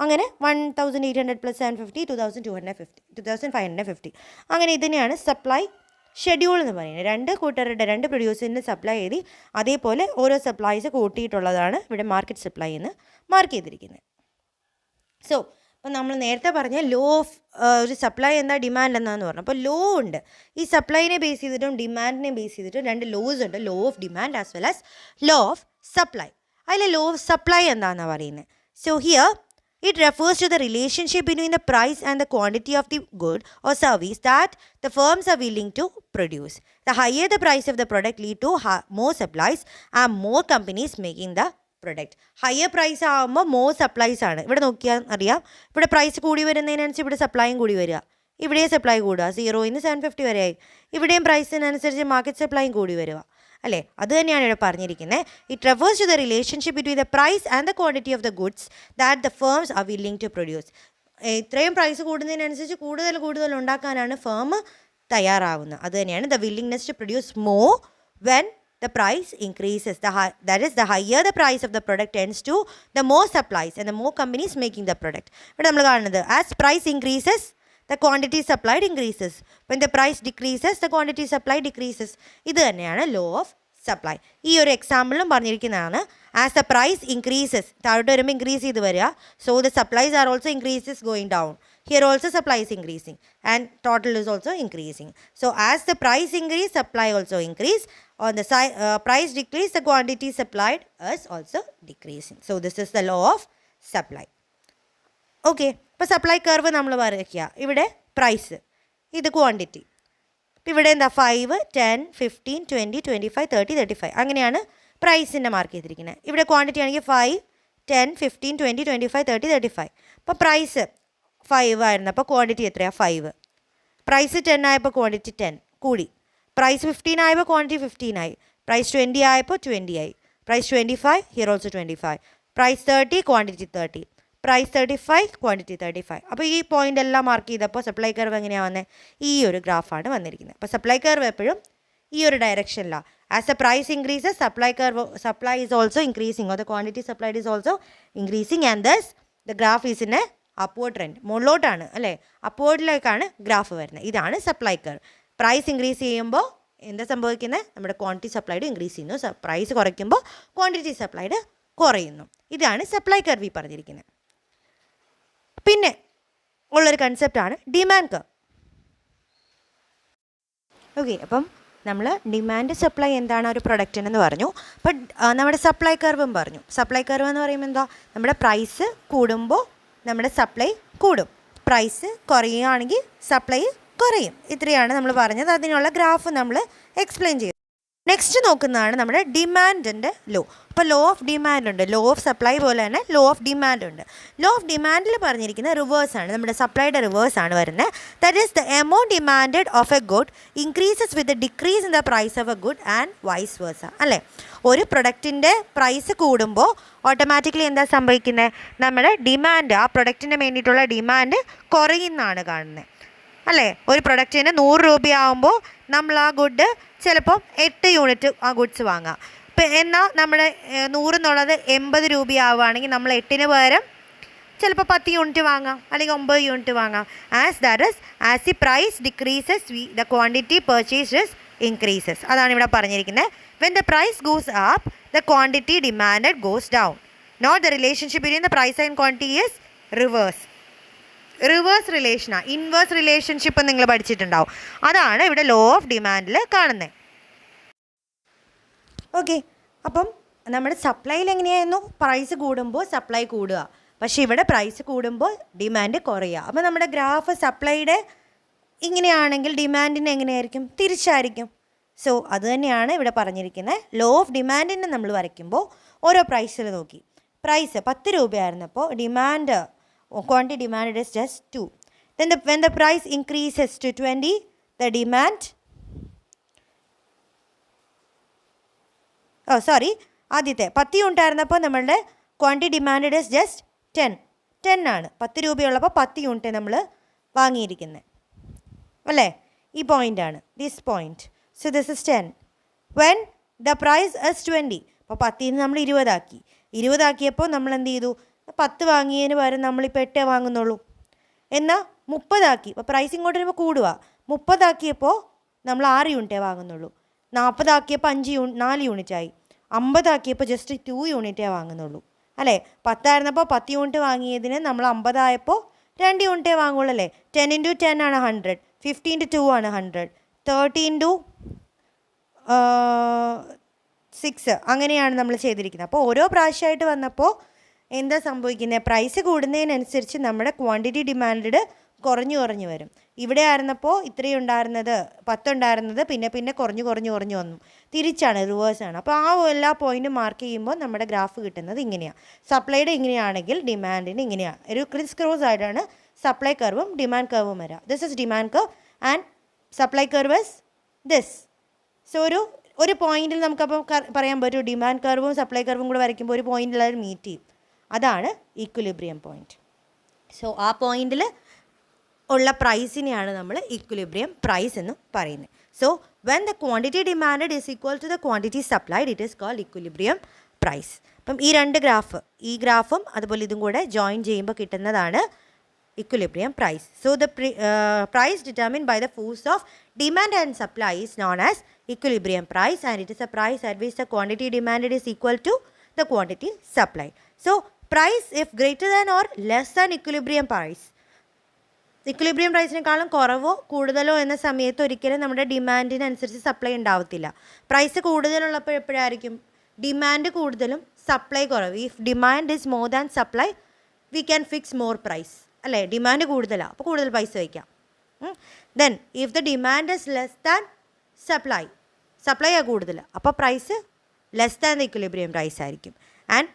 അങ്ങനെ 1800 + 750 2250, 2550. അങ്ങനെ ഇതിനെയാണ് സപ്ലൈ ഷെഡ്യൂൾ എന്ന് പറയുന്നത്. രണ്ട് പ്രൊഡ്യൂസറിൻ്റെ സപ്ലൈ എഴുതി അതേപോലെ ഓരോ സപ്ലൈസ് കൂട്ടിയിട്ടുള്ളതാണ് ഇവിടെ മാർക്കറ്റ് സപ്ലൈ എന്ന് മാർക്ക് ചെയ്തിരിക്കുന്നത്. സോ അപ്പോൾ നമ്മൾ നേരത്തെ പറഞ്ഞ ലോ ഓഫ് ഒരു സപ്ലൈ എന്താ, ഡിമാൻഡ് എന്താന്ന് പറഞ്ഞു. അപ്പോൾ ലോ ഉണ്ട്, ഈ സപ്ലൈനെ ബേസ് ചെയ്തിട്ടും ഡിമാൻഡിനെ ബേസ് ചെയ്തിട്ടും 2 ലോസ് ഉണ്ട്, law of demand as well as law of supply. അതിൽ ലോ ഓഫ് സപ്ലൈ എന്താണെന്നാണ് പറയുന്നത്. So here it refers to the relationship between the price and the quantity of the good or service that the firms are willing to produce. The higher the price of the product lead to more supplies and more companies making the product. Higher price ആകുമ്പോൾ more supplies ആണ്. ഇവിടെ നോക്കിയാൽ അറിയാം, ഇവിടെ price കൂടി വരുന്നതിനനുസരിച്ച് ഇവിടെ സപ്ലൈയും കൂടി വരിക. ഇവിടെ സപ്ലൈ കൂടുക, 0 - 750 വരെയായി. ഇവിടെയും പ്രൈസിനനുസരിച്ച് മാർക്കറ്റ് സപ്ലൈയും കൂടി വരിക അല്ലേ. അത് തന്നെയാണ് ഇവിടെ പറഞ്ഞിരിക്കുന്നത്. It refers to the relationship between the price and the quantity of the goods that the firms are willing to produce. ഇത്രയും പ്രൈസ് കൂടുന്നതിനനുസരിച്ച് കൂടുതൽ ഉണ്ടാക്കാനാണ് ഫേം തയ്യാറാവുന്നത്. അത് തന്നെയാണ് the willingness to produce more when the price increases. That is, the higher the price of the product tends to, the more supplies and the more companies making the product. As price increases, the quantity supplied increases. When the price decreases, the quantity supplied decreases. ഇത് തന്നെയാണ് law of supply. ഈ ഒരു എക്സാമ്പിളും പറഞ്ഞിരിക്കുന്നതാണ്. As the price increases, താഴോട്ട് വരുമ്പോൾ increase ചെയ്ത് വരിക. So the supplies are also increases going down. Here also supply is increasing and total is also increasing. So as the price increase, supply also increase. On the price decrease, the quantity supplied is also decreasing. So this is the law of supply. Okay, ഇപ്പോൾ supply curve നമ്മൾ വരയ്ക്കുക. ഇവിടെ price, ഇത് quantity. ഇപ്പോൾ ഇവിടെ എന്താ 5, 10, 15, 20, 25, 30, 35 അങ്ങനെയാണ് പ്രൈസിൻ്റെ mark ചെയ്തിരിക്കുന്നത്. ഇവിടെ ക്വാണ്ടിറ്റി ആണെങ്കിൽ 5, 10, 15, 20, 25, 30, 35. അപ്പോൾ പ്രൈസ് 5 ആയിരുന്നു, അപ്പോൾ ക്വാണ്ടിറ്റി എത്രയാണ്? 5. പ്രൈസ് 10 ആയപ്പോൾ ക്വാണ്ടിറ്റി 10 കൂടി. പ്രൈസ് 15 ആയപ്പോൾ ക്വാണ്ടിറ്റി 15 ആയി. പ്രൈസ് 20 ആയപ്പോൾ 20 ആയി. Price 25, here also 25. Price 30, quantity 30. Price 35, quantity 35. അപ്പോൾ ഈ പോയിൻ്റ് എല്ലാം മാർക്ക് ചെയ്തപ്പോൾ സപ്ലൈ കർവ് എങ്ങനെയാണ് വന്നത്? ഈ ഒരു ഗ്രാഫാണ് വന്നിരിക്കുന്നത്. അപ്പോൾ സപ്ലൈ കർവ് എപ്പോഴും ഈ ഒരു ഡയറക്ഷനിലാണ്. As a price increases, supply is also increasing, or the quantity supplied is also increasing, and thus the graph is in a upward trend. മുകളിലോട്ടാണ് അല്ലേ, അപ്വേർഡിലേക്കാണ് ഗ്രാഫ് വരുന്നത്. ഇതാണ് സപ്ലൈ കർവ്. പ്രൈസ് ഇൻക്രീസ് ചെയ്യുമ്പോൾ എന്താ സംഭവിക്കുന്നത്? നമ്മുടെ ക്വാണ്ടിറ്റി സപ്ലൈഡ് ഇൻക്രീസ് ചെയ്യുന്നു. പ്രൈസ് കുറയ്ക്കുമ്പോൾ ക്വാണ്ടിറ്റി സപ്ലൈഡ് കുറയുന്നു. ഇതാണ് സപ്ലൈ കർവ് ഈ പറഞ്ഞിരിക്കുന്നത്. പിന്നെ ഉള്ളൊരു കൺസെപ്റ്റാണ് ഡിമാൻഡ് കർവ്. ഓക്കെ, അപ്പം നമ്മൾ ഡിമാൻഡ് സപ്ലൈ എന്താണ് ഒരു പ്രൊഡക്റ്റിനെന്ന് പറഞ്ഞു. അപ്പം നമ്മുടെ സപ്ലൈ കർവും പറഞ്ഞു. സപ്ലൈ കർവ് എന്ന് പറയുമ്പോൾ എന്താ? നമ്മുടെ പ്രൈസ് കൂടുമ്പോൾ നമ്മുടെ സപ്ലൈ കൂടും, പ്രൈസ് കുറയുകയാണെങ്കിൽ സപ്ലൈ കുറയും. ഇത്രയാണ് നമ്മൾ പറഞ്ഞത്. അതിനുള്ള ഗ്രാഫ് നമ്മൾ എക്സ്പ്ലെയിൻ ചെയ്തു. നെക്സ്റ്റ് നോക്കുന്നതാണ് നമ്മുടെ ഡിമാൻഡിൻ്റെ ലോ. ഇപ്പോൾ ലോ ഓഫ് ഡിമാൻഡ് ഉണ്ട്, ലോ ഓഫ് സപ്ലൈ പോലെ തന്നെ ലോ ഓഫ് ഡിമാൻഡ് ഉണ്ട്. ലോ ഓഫ് ഡിമാൻഡിൽ പറഞ്ഞിരിക്കുന്ന റിവേഴ്സാണ്, നമ്മുടെ സപ്ലൈയുടെ റിവേഴ്സാണ് വരുന്നത്. That is the amount demanded of a good increases with the decrease in the price of a good and vice versa. അല്ലേ, ഒരു പ്രൊഡക്റ്റിൻ്റെ പ്രൈസ് കൂടുമ്പോൾ ഓട്ടോമാറ്റിക്കലി എന്താ സംഭവിക്കുന്നത്? നമ്മുടെ ഡിമാൻഡ്, ആ പ്രൊഡക്റ്റിന് വേണ്ടിയിട്ടുള്ള ഡിമാൻഡ് കുറയുന്നതാണ് കാണുന്നത്. അല്ലേ, ഒരു പ്രൊഡക്റ്റിന് 100 രൂപയാകുമ്പോൾ നമ്മൾ ആ ഗുഡ് ചിലപ്പം 8 യൂണിറ്റ് ആ ഗുഡ്സ് വാങ്ങാം. ഇപ്പം എന്നാൽ നമ്മുടെ 100 എന്നുള്ളത് 80 രൂപയാവുകയാണെങ്കിൽ നമ്മൾ 8-ന് പകരം ചിലപ്പോൾ 10 യൂണിറ്റ് വാങ്ങാം, അല്ലെങ്കിൽ 9 യൂണിറ്റ് വാങ്ങാം. As the price decreases the quantity purchased increases. അതാണ് ഇവിടെ പറഞ്ഞിരിക്കുന്നത്. When the price goes up the quantity demanded goes down. Note the relationship between the price and quantity is reverse. Reverse റിലേഷനാണ്. Inverse relationship നിങ്ങൾ പഠിച്ചിട്ടുണ്ടാവും. അതാണ് ഇവിടെ law of ഡിമാൻഡിൽ കാണുന്നത്. Okay, അപ്പം നമ്മുടെ സപ്ലൈയിൽ എങ്ങനെയായിരുന്നു? പ്രൈസ് കൂടുമ്പോൾ സപ്ലൈ കൂടുക, പക്ഷേ ഇവിടെ പ്രൈസ് കൂടുമ്പോൾ ഡിമാൻഡ് കുറയുക. അപ്പോൾ നമ്മുടെ ഗ്രാഫ് സപ്ലൈയുടെ ഇങ്ങനെയാണെങ്കിൽ ഡിമാൻഡിന് എങ്ങനെയായിരിക്കും? തിരിച്ചായിരിക്കും. സോ അത് തന്നെയാണ് ഇവിടെ പറഞ്ഞിരിക്കുന്നത്. ലോ ഓഫ് ഡിമാൻഡിനെ നമ്മൾ വരയ്ക്കുമ്പോൾ ഓരോ പ്രൈസിൽ നോക്കി. പ്രൈസ് 10 രൂപയായിരുന്നപ്പോൾ demand quantity demanded is just 2. Then when the price increases to 20, the demand, ആദ്യത്തെ 10 ഉണ്ടായിരുന്നപ്പോൾ നമ്മളുടെ ക്വാണ്ടിറ്റി ഡിമാൻഡ് ഇസ് ജസ്റ്റ് 10 ആണ്. 10 രൂപയുള്ളപ്പോൾ 10 യൂണിറ്റ് നമ്മൾ വാങ്ങിയിരിക്കുന്നത് അല്ലേ. ഈ പോയിൻ്റാണ്, this point. So this is 10. When the price is 20, അപ്പോൾ 10-ന് നമ്മൾ 20 ആക്കി. 20 ആക്കിയപ്പോൾ നമ്മൾ എന്ത് ചെയ്തു? 10 വാങ്ങിയതിന് പകരം നമ്മളിപ്പോൾ 8 വാങ്ങുന്നുള്ളൂ. എന്നാൽ 30 ആക്കി. അപ്പോൾ പ്രൈസ് ഇങ്ങോട്ട് വരുമ്പോൾ കൂടുക. 30 ആക്കിയപ്പോൾ നമ്മൾ 6 യൂണിറ്റേ വാങ്ങുന്നുള്ളൂ. 40 ആക്കിയപ്പോൾ 4 യൂണിറ്റായി. 50 ആക്കിയപ്പോൾ ജസ്റ്റ് 2 യൂണിറ്റേ വാങ്ങുന്നുള്ളൂ അല്ലേ. 10 ആയിരുന്നപ്പോൾ 10 യൂണിറ്റ് വാങ്ങിയതിന് നമ്മൾ 50 ആയപ്പോൾ 2 യൂണിറ്റേ വാങ്ങുള്ളൂ അല്ലേ. 10 × 10 ആണ് 100, 50 × 2 ആണ് 100, 30 × 6 അങ്ങനെയാണ് നമ്മൾ ചെയ്തിരിക്കുന്നത്. അപ്പോൾ ഓരോ പ്രാവശ്യമായിട്ട് വന്നപ്പോൾ എന്താ സംഭവിക്കുന്നത്? പ്രൈസ് കൂടുന്നതിനനുസരിച്ച് നമ്മുടെ ക്വാണ്ടിറ്റി ഡിമാൻഡ് കുറഞ്ഞു വരും. ഇവിടെ ആയിരുന്നപ്പോൾ ഇത്രയും ഉണ്ടായിരുന്നത് 10 ഉണ്ടായിരുന്നത് പിന്നെ കുറഞ്ഞു വന്നു. തിരിച്ചാണ്, റിവേഴ്സാണ്. അപ്പോൾ ആ എല്ലാ പോയിൻറ്റും മാർക്ക് ചെയ്യുമ്പോൾ നമ്മുടെ ഗ്രാഫ് കിട്ടുന്നത് ഇങ്ങനെയാണ്. സപ്ലൈയുടെ ഇങ്ങനെയാണെങ്കിൽ ഡിമാൻഡിന് ഇങ്ങനെയാണ്. ഒരു ക്രിസ് ക്രോസ് ആയിട്ടാണ് സപ്ലൈ കർവും ഡിമാൻഡ് കർവും വരിക. This is demand curve and supply curve is this. So ഒരു പോയിന്റിൽ നമുക്കപ്പോൾ പറയാൻ പറ്റും ഡിമാൻഡ് കർവും സപ്ലൈ കർവും കൂടെ വരയ്ക്കുമ്പോൾ ഒരു പോയിന്റിൽ അത് മീറ്റ് ചെയ്യും. അതാണ് ഈക്വിലിബ്രിയം പോയിൻറ്റ്. സോ ആ പോയിന്റിൽ ഉള്ള പ്രൈസിനെയാണ് നമ്മൾ ഈക്വിലിബ്രിയം പ്രൈസ് എന്ന് പറയുന്നത്. So when the quantity demanded is equal to the quantity supplied, it is called equilibrium price. അപ്പം ഈ രണ്ട് ഗ്രാഫ്, ഈ ഗ്രാഫും അതുപോലെ ഇതും കൂടെ ജോയിൻ ചെയ്യുമ്പോൾ കിട്ടുന്നതാണ് equilibrium price. So the price determined by the force of demand and supply is known as equilibrium price, and it is a price at which the quantity demanded is equal to the quantity supplied. So price if greater than or less than equilibrium price, equilibrium പ്രൈസിനേക്കാളും കുറവോ കൂടുതലോ എന്ന സമയത്ത് ഒരിക്കലും നമ്മുടെ ഡിമാൻഡിനനുസരിച്ച് supply ഉണ്ടാവത്തില്ല. Price കൂടുതലുള്ളപ്പോൾ എപ്പോഴായിരിക്കും ഡിമാൻഡ് കൂടുതലും സപ്ലൈ കുറവ്. If demand is more than supply we can fix more price, അല്ലേ? ഡിമാൻഡ് കൂടുതലാണ്, അപ്പോൾ കൂടുതൽ പൈസ വയ്ക്കാം. Then if the demand is less than supply, supply ആ കൂടുതൽ, അപ്പോൾ price less than the equilibrium price ആയിരിക്കും. ആൻഡ്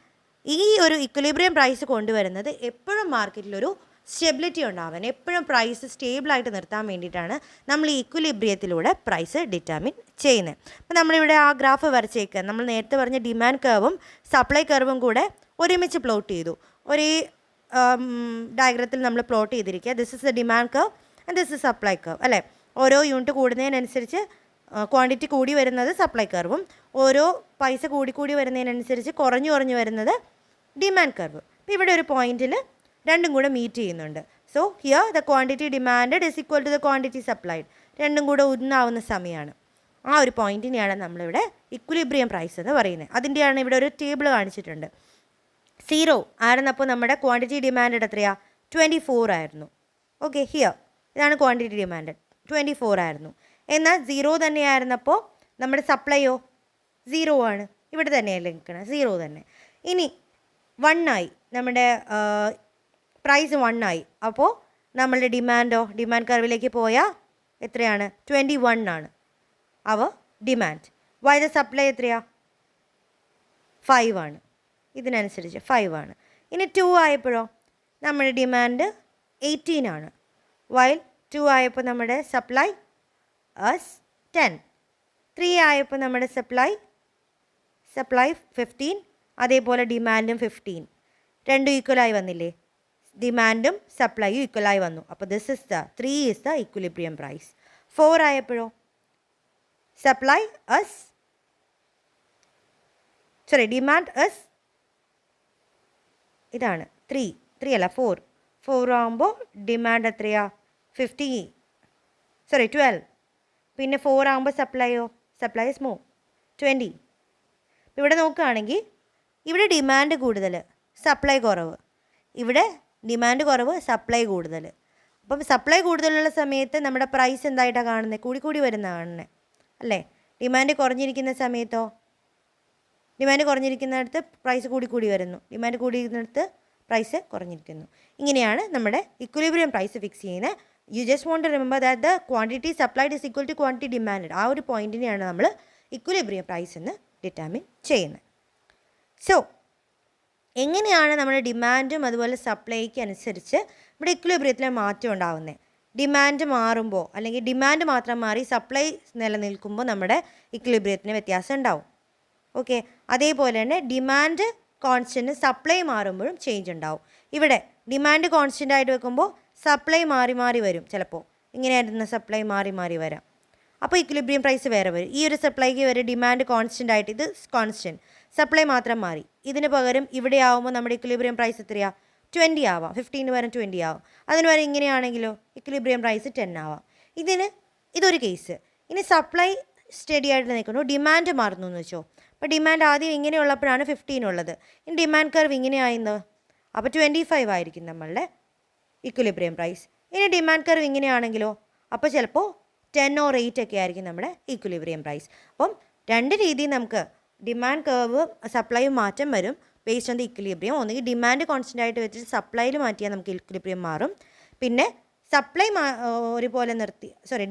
ഈ ഒരു ഇക്വിലിബ്രിയം പ്രൈസ് കൊണ്ടുവരുന്നത് എപ്പോഴും മാർക്കറ്റിലൊരു സ്റ്റെബിലിറ്റി ഉണ്ടാവാൻ, എപ്പോഴും പ്രൈസ് സ്റ്റേബിളായിട്ട് നിർത്താൻ വേണ്ടിയിട്ടാണ് നമ്മൾ ഈ ഇക്വിലിബ്രിയത്തിലൂടെ പ്രൈസ് ഡിറ്റർമിൻ ചെയ്യുന്നത്. അപ്പോൾ നമ്മളിവിടെ ആ ഗ്രാഫ് വരച്ചേക്കുക. നമ്മൾ നേരത്തെ പറഞ്ഞ ഡിമാൻഡ് കർവും സപ്ലൈ കർവും കൂടെ ഒരുമിച്ച് പ്ലോട്ട് ചെയ്തു. ഒരേ ഡയഗ്രത്തിൽ നമ്മൾ പ്ലോട്ട് ചെയ്തിരിക്കുക. This is the demand curve and this is supply curve, അല്ലേ? ഓരോ യൂണിറ്റ് കൂടുന്നതിനനുസരിച്ച് ക്വാണ്ടിറ്റി കൂടി വരുന്നത് സപ്ലൈ കർവും, ഓരോ പൈസ കൂടി വരുന്നതിനനുസരിച്ച് കുറഞ്ഞു വരുന്നത് ഡിമാൻഡ് കർവ്. അപ്പോൾ ഇവിടെ ഒരു പോയിന്റിൽ രണ്ടും കൂടെ മീറ്റ് ചെയ്യുന്നുണ്ട്. So here the quantity demanded is equal to the quantity supplied, രണ്ടും കൂടെ ഒന്നാവുന്ന സമയമാണ്. ആ ഒരു പോയിന്റിനെയാണ് നമ്മളിവിടെ ഇക്വിലിബ്രിയം പ്രൈസ് എന്ന് പറയുന്നത്. അതിൻ്റെയാണ് ഇവിടെ ഒരു ടേബിൾ കാണിച്ചിട്ടുണ്ട്. 0 ആയിരുന്നപ്പോൾ നമ്മുടെ ക്വാണ്ടിറ്റി ഡിമാൻഡഡ് എത്രയാണ്? 24 ആയിരുന്നു. ഓക്കെ, ഹിയർ ഇതാണ് ക്വാണ്ടിറ്റി ഡിമാൻഡഡ്, 24 ആയിരുന്നു. എന്നാൽ 0 തന്നെയായിരുന്നപ്പോൾ നമ്മുടെ സപ്ലൈയോ 0 ആണ്. ഇവിടെ തന്നെയല്ലേ നിൽക്കണം, 0 തന്നെ. ഇനി 1 ആയി, നമ്മുടെ പ്രൈസ് 1 ആയി. അപ്പോൾ നമ്മളുടെ ഡിമാൻഡ് കർവിലേക്ക് പോയാൽ എത്രയാണ്? 21 ആണ് അവർ ഡിമാൻഡ്. വൈ ദ സപ്ലൈ എത്രയാണ്? 5 ആണ്. ഇതിനനുസരിച്ച് 5 ആണ്. ഇനി 2 ആയപ്പോഴോ നമ്മുടെ ഡിമാൻഡ് 18 ആണ്. വൈൽ 2 ആയപ്പോൾ നമ്മുടെ സപ്ലൈ 10. 3 ആയപ്പോൾ നമ്മുടെ സപ്ലൈ 15. അതേപോലെ ഡിമാൻഡും 15. രണ്ടും ഈക്വലായി വന്നില്ലേ? ഡിമാൻഡും സപ്ലൈയും ഈക്വലായി വന്നു. അപ്പോൾ this is the 3 is the equilibrium price. 4 ആയപ്പോഴോ സപ്ലൈ ഡിമാൻഡ് ഇതാണ് 3 അല്ല 4 ആകുമ്പോൾ ഡിമാൻഡ് എത്രയാ? 12. പിന്നെ 4 ആകുമ്പോൾ സപ്ലൈ ഇസ് മോർ 20. ഇവിടെ നോക്കുകയാണെങ്കിൽ ഇവിടെ ഡിമാൻഡ് കൂടുതൽ, സപ്ലൈ കുറവ്. ഇവിടെ ഡിമാൻഡ് കുറവ്, സപ്ലൈ കൂടുതൽ. അപ്പം സപ്ലൈ കൂടുതലുള്ള സമയത്ത് നമ്മുടെ പ്രൈസ് എന്തായിട്ടാണ് കാണുന്നത്? കൂടി വരുന്ന കാണുന്നത്, അല്ലേ? ഡിമാൻഡ് കുറഞ്ഞിരിക്കുന്ന സമയത്തോ? ഡിമാൻഡ് കുറഞ്ഞിരിക്കുന്നിടത്ത് പ്രൈസ് കൂടി വരുന്നു, ഡിമാൻഡ് കൂടിയിരിക്കുന്നിടത്ത് പ്രൈസ് കുറഞ്ഞിരിക്കുന്നു. ഇങ്ങനെയാണ് നമ്മുടെ ഇക്വിലിബ്രിയം പ്രൈസ് ഫിക്സ് ചെയ്യുന്നത്. You just want to remember that the quantity supplied is equal to quantity demand. ആ ഒരു പോയിന്റിനെയാണ് നമ്മൾ ഇക്വിലിബ്രിയം പ്രൈസ് എന്ന് ഡിറ്റർമിൻ ചെയ്യുന്നത്. സോ എങ്ങനെയാണ് നമ്മുടെ ഡിമാൻഡും അതുപോലെ സപ്ലൈക്ക് അനുസരിച്ച് നമ്മുടെ ഇക്വിലിബ്രിയത്തിലെ മാറ്റം ഉണ്ടാകുന്നത്? ഡിമാൻഡ് മാറുമ്പോൾ, അല്ലെങ്കിൽ ഡിമാൻഡ് മാത്രം മാറി സപ്ലൈ നിലനിൽക്കുമ്പോൾ നമ്മുടെ ഇക്വിലിബ്രിയത്തിന് വ്യത്യാസം ഉണ്ടാവും. ഓക്കെ, അതേപോലെ തന്നെ ഡിമാൻഡ് കോൺസ്റ്റൻറ്റ്, സപ്ലൈ മാറുമ്പോഴും ചേഞ്ച് ഉണ്ടാവും. ഇവിടെ ഡിമാൻഡ് കോൺസ്റ്റൻ്റ് ആയിട്ട് വെക്കുമ്പോൾ സപ്ലൈ മാറി വരും. ചിലപ്പോൾ ഇങ്ങനെയായിരുന്ന സപ്ലൈ മാറി വരാം. അപ്പോൾ ഇക്വിലിബ്രിയം പ്രൈസ് വേറെ വരും. ഈ ഒരു സപ്ലൈക്ക് വരെ ഡിമാൻഡ് കോൺസ്റ്റൻ്റ് ആയിട്ട്, ഇത് കോൺസ്റ്റൻറ്റ്, സപ്ലൈ മാത്രം മാറി. ഇതിന് പകരം ഇവിടെ ആവുമ്പോൾ നമ്മുടെ ഇക്വിലിബ്രിയം പ്രൈസ് എത്രയാണ്? 20 ആവാം. 15 പകരം 20 ആവാം. അതിന് വരെ ഇങ്ങനെയാണെങ്കിലോ ഇക്വിലിബ്രിയം പ്രൈസ് 10 ആവാം. ഇതൊരു കേസ്. ഇനി സപ്ലൈ സ്റ്റഡി ആയിട്ട് നിൽക്കുന്നു, ഡിമാൻഡ് മാറുന്നു എന്ന് വെച്ചോ. അപ്പോൾ ഡിമാൻഡ് ആദ്യം ഇങ്ങനെയുള്ളപ്പോഴാണ് 15 ഉള്ളത്. ഇനി ഡിമാൻഡ് കർവ് ഇങ്ങനെ ആയിരുന്നു, അപ്പോൾ 25 ആയിരിക്കും നമ്മളുടെ ഇക്വിലിബ്രിയം പ്രൈസ്. ഇനി ഡിമാൻഡ് കർവ് ഇങ്ങനെയാണെങ്കിലോ, അപ്പോൾ ചിലപ്പോൾ 10 or 8 ഒക്കെ ആയിരിക്കും നമ്മുടെ ഇക്വിലിബ്രിയം പ്രൈസ്. അപ്പം രണ്ട് രീതിയിൽ നമുക്ക് ഡിമാൻഡ് കർവ് സപ്ലൈയും മാറ്റം വരും ബേസ്ഡ് ഓൺ ദി ഇക്വിലിബ്രിയം. ഒന്നുകിൽ ഡിമാൻഡ് കോൺസ്റ്റൻ്റ് ആയിട്ട് വെച്ചിട്ട് സപ്ലൈയിൽ മാറ്റിയാൽ നമുക്ക് ഇക്വിലിബ്രിയം മാറും. പിന്നെ സപ്ലൈ ഒരുപോലെ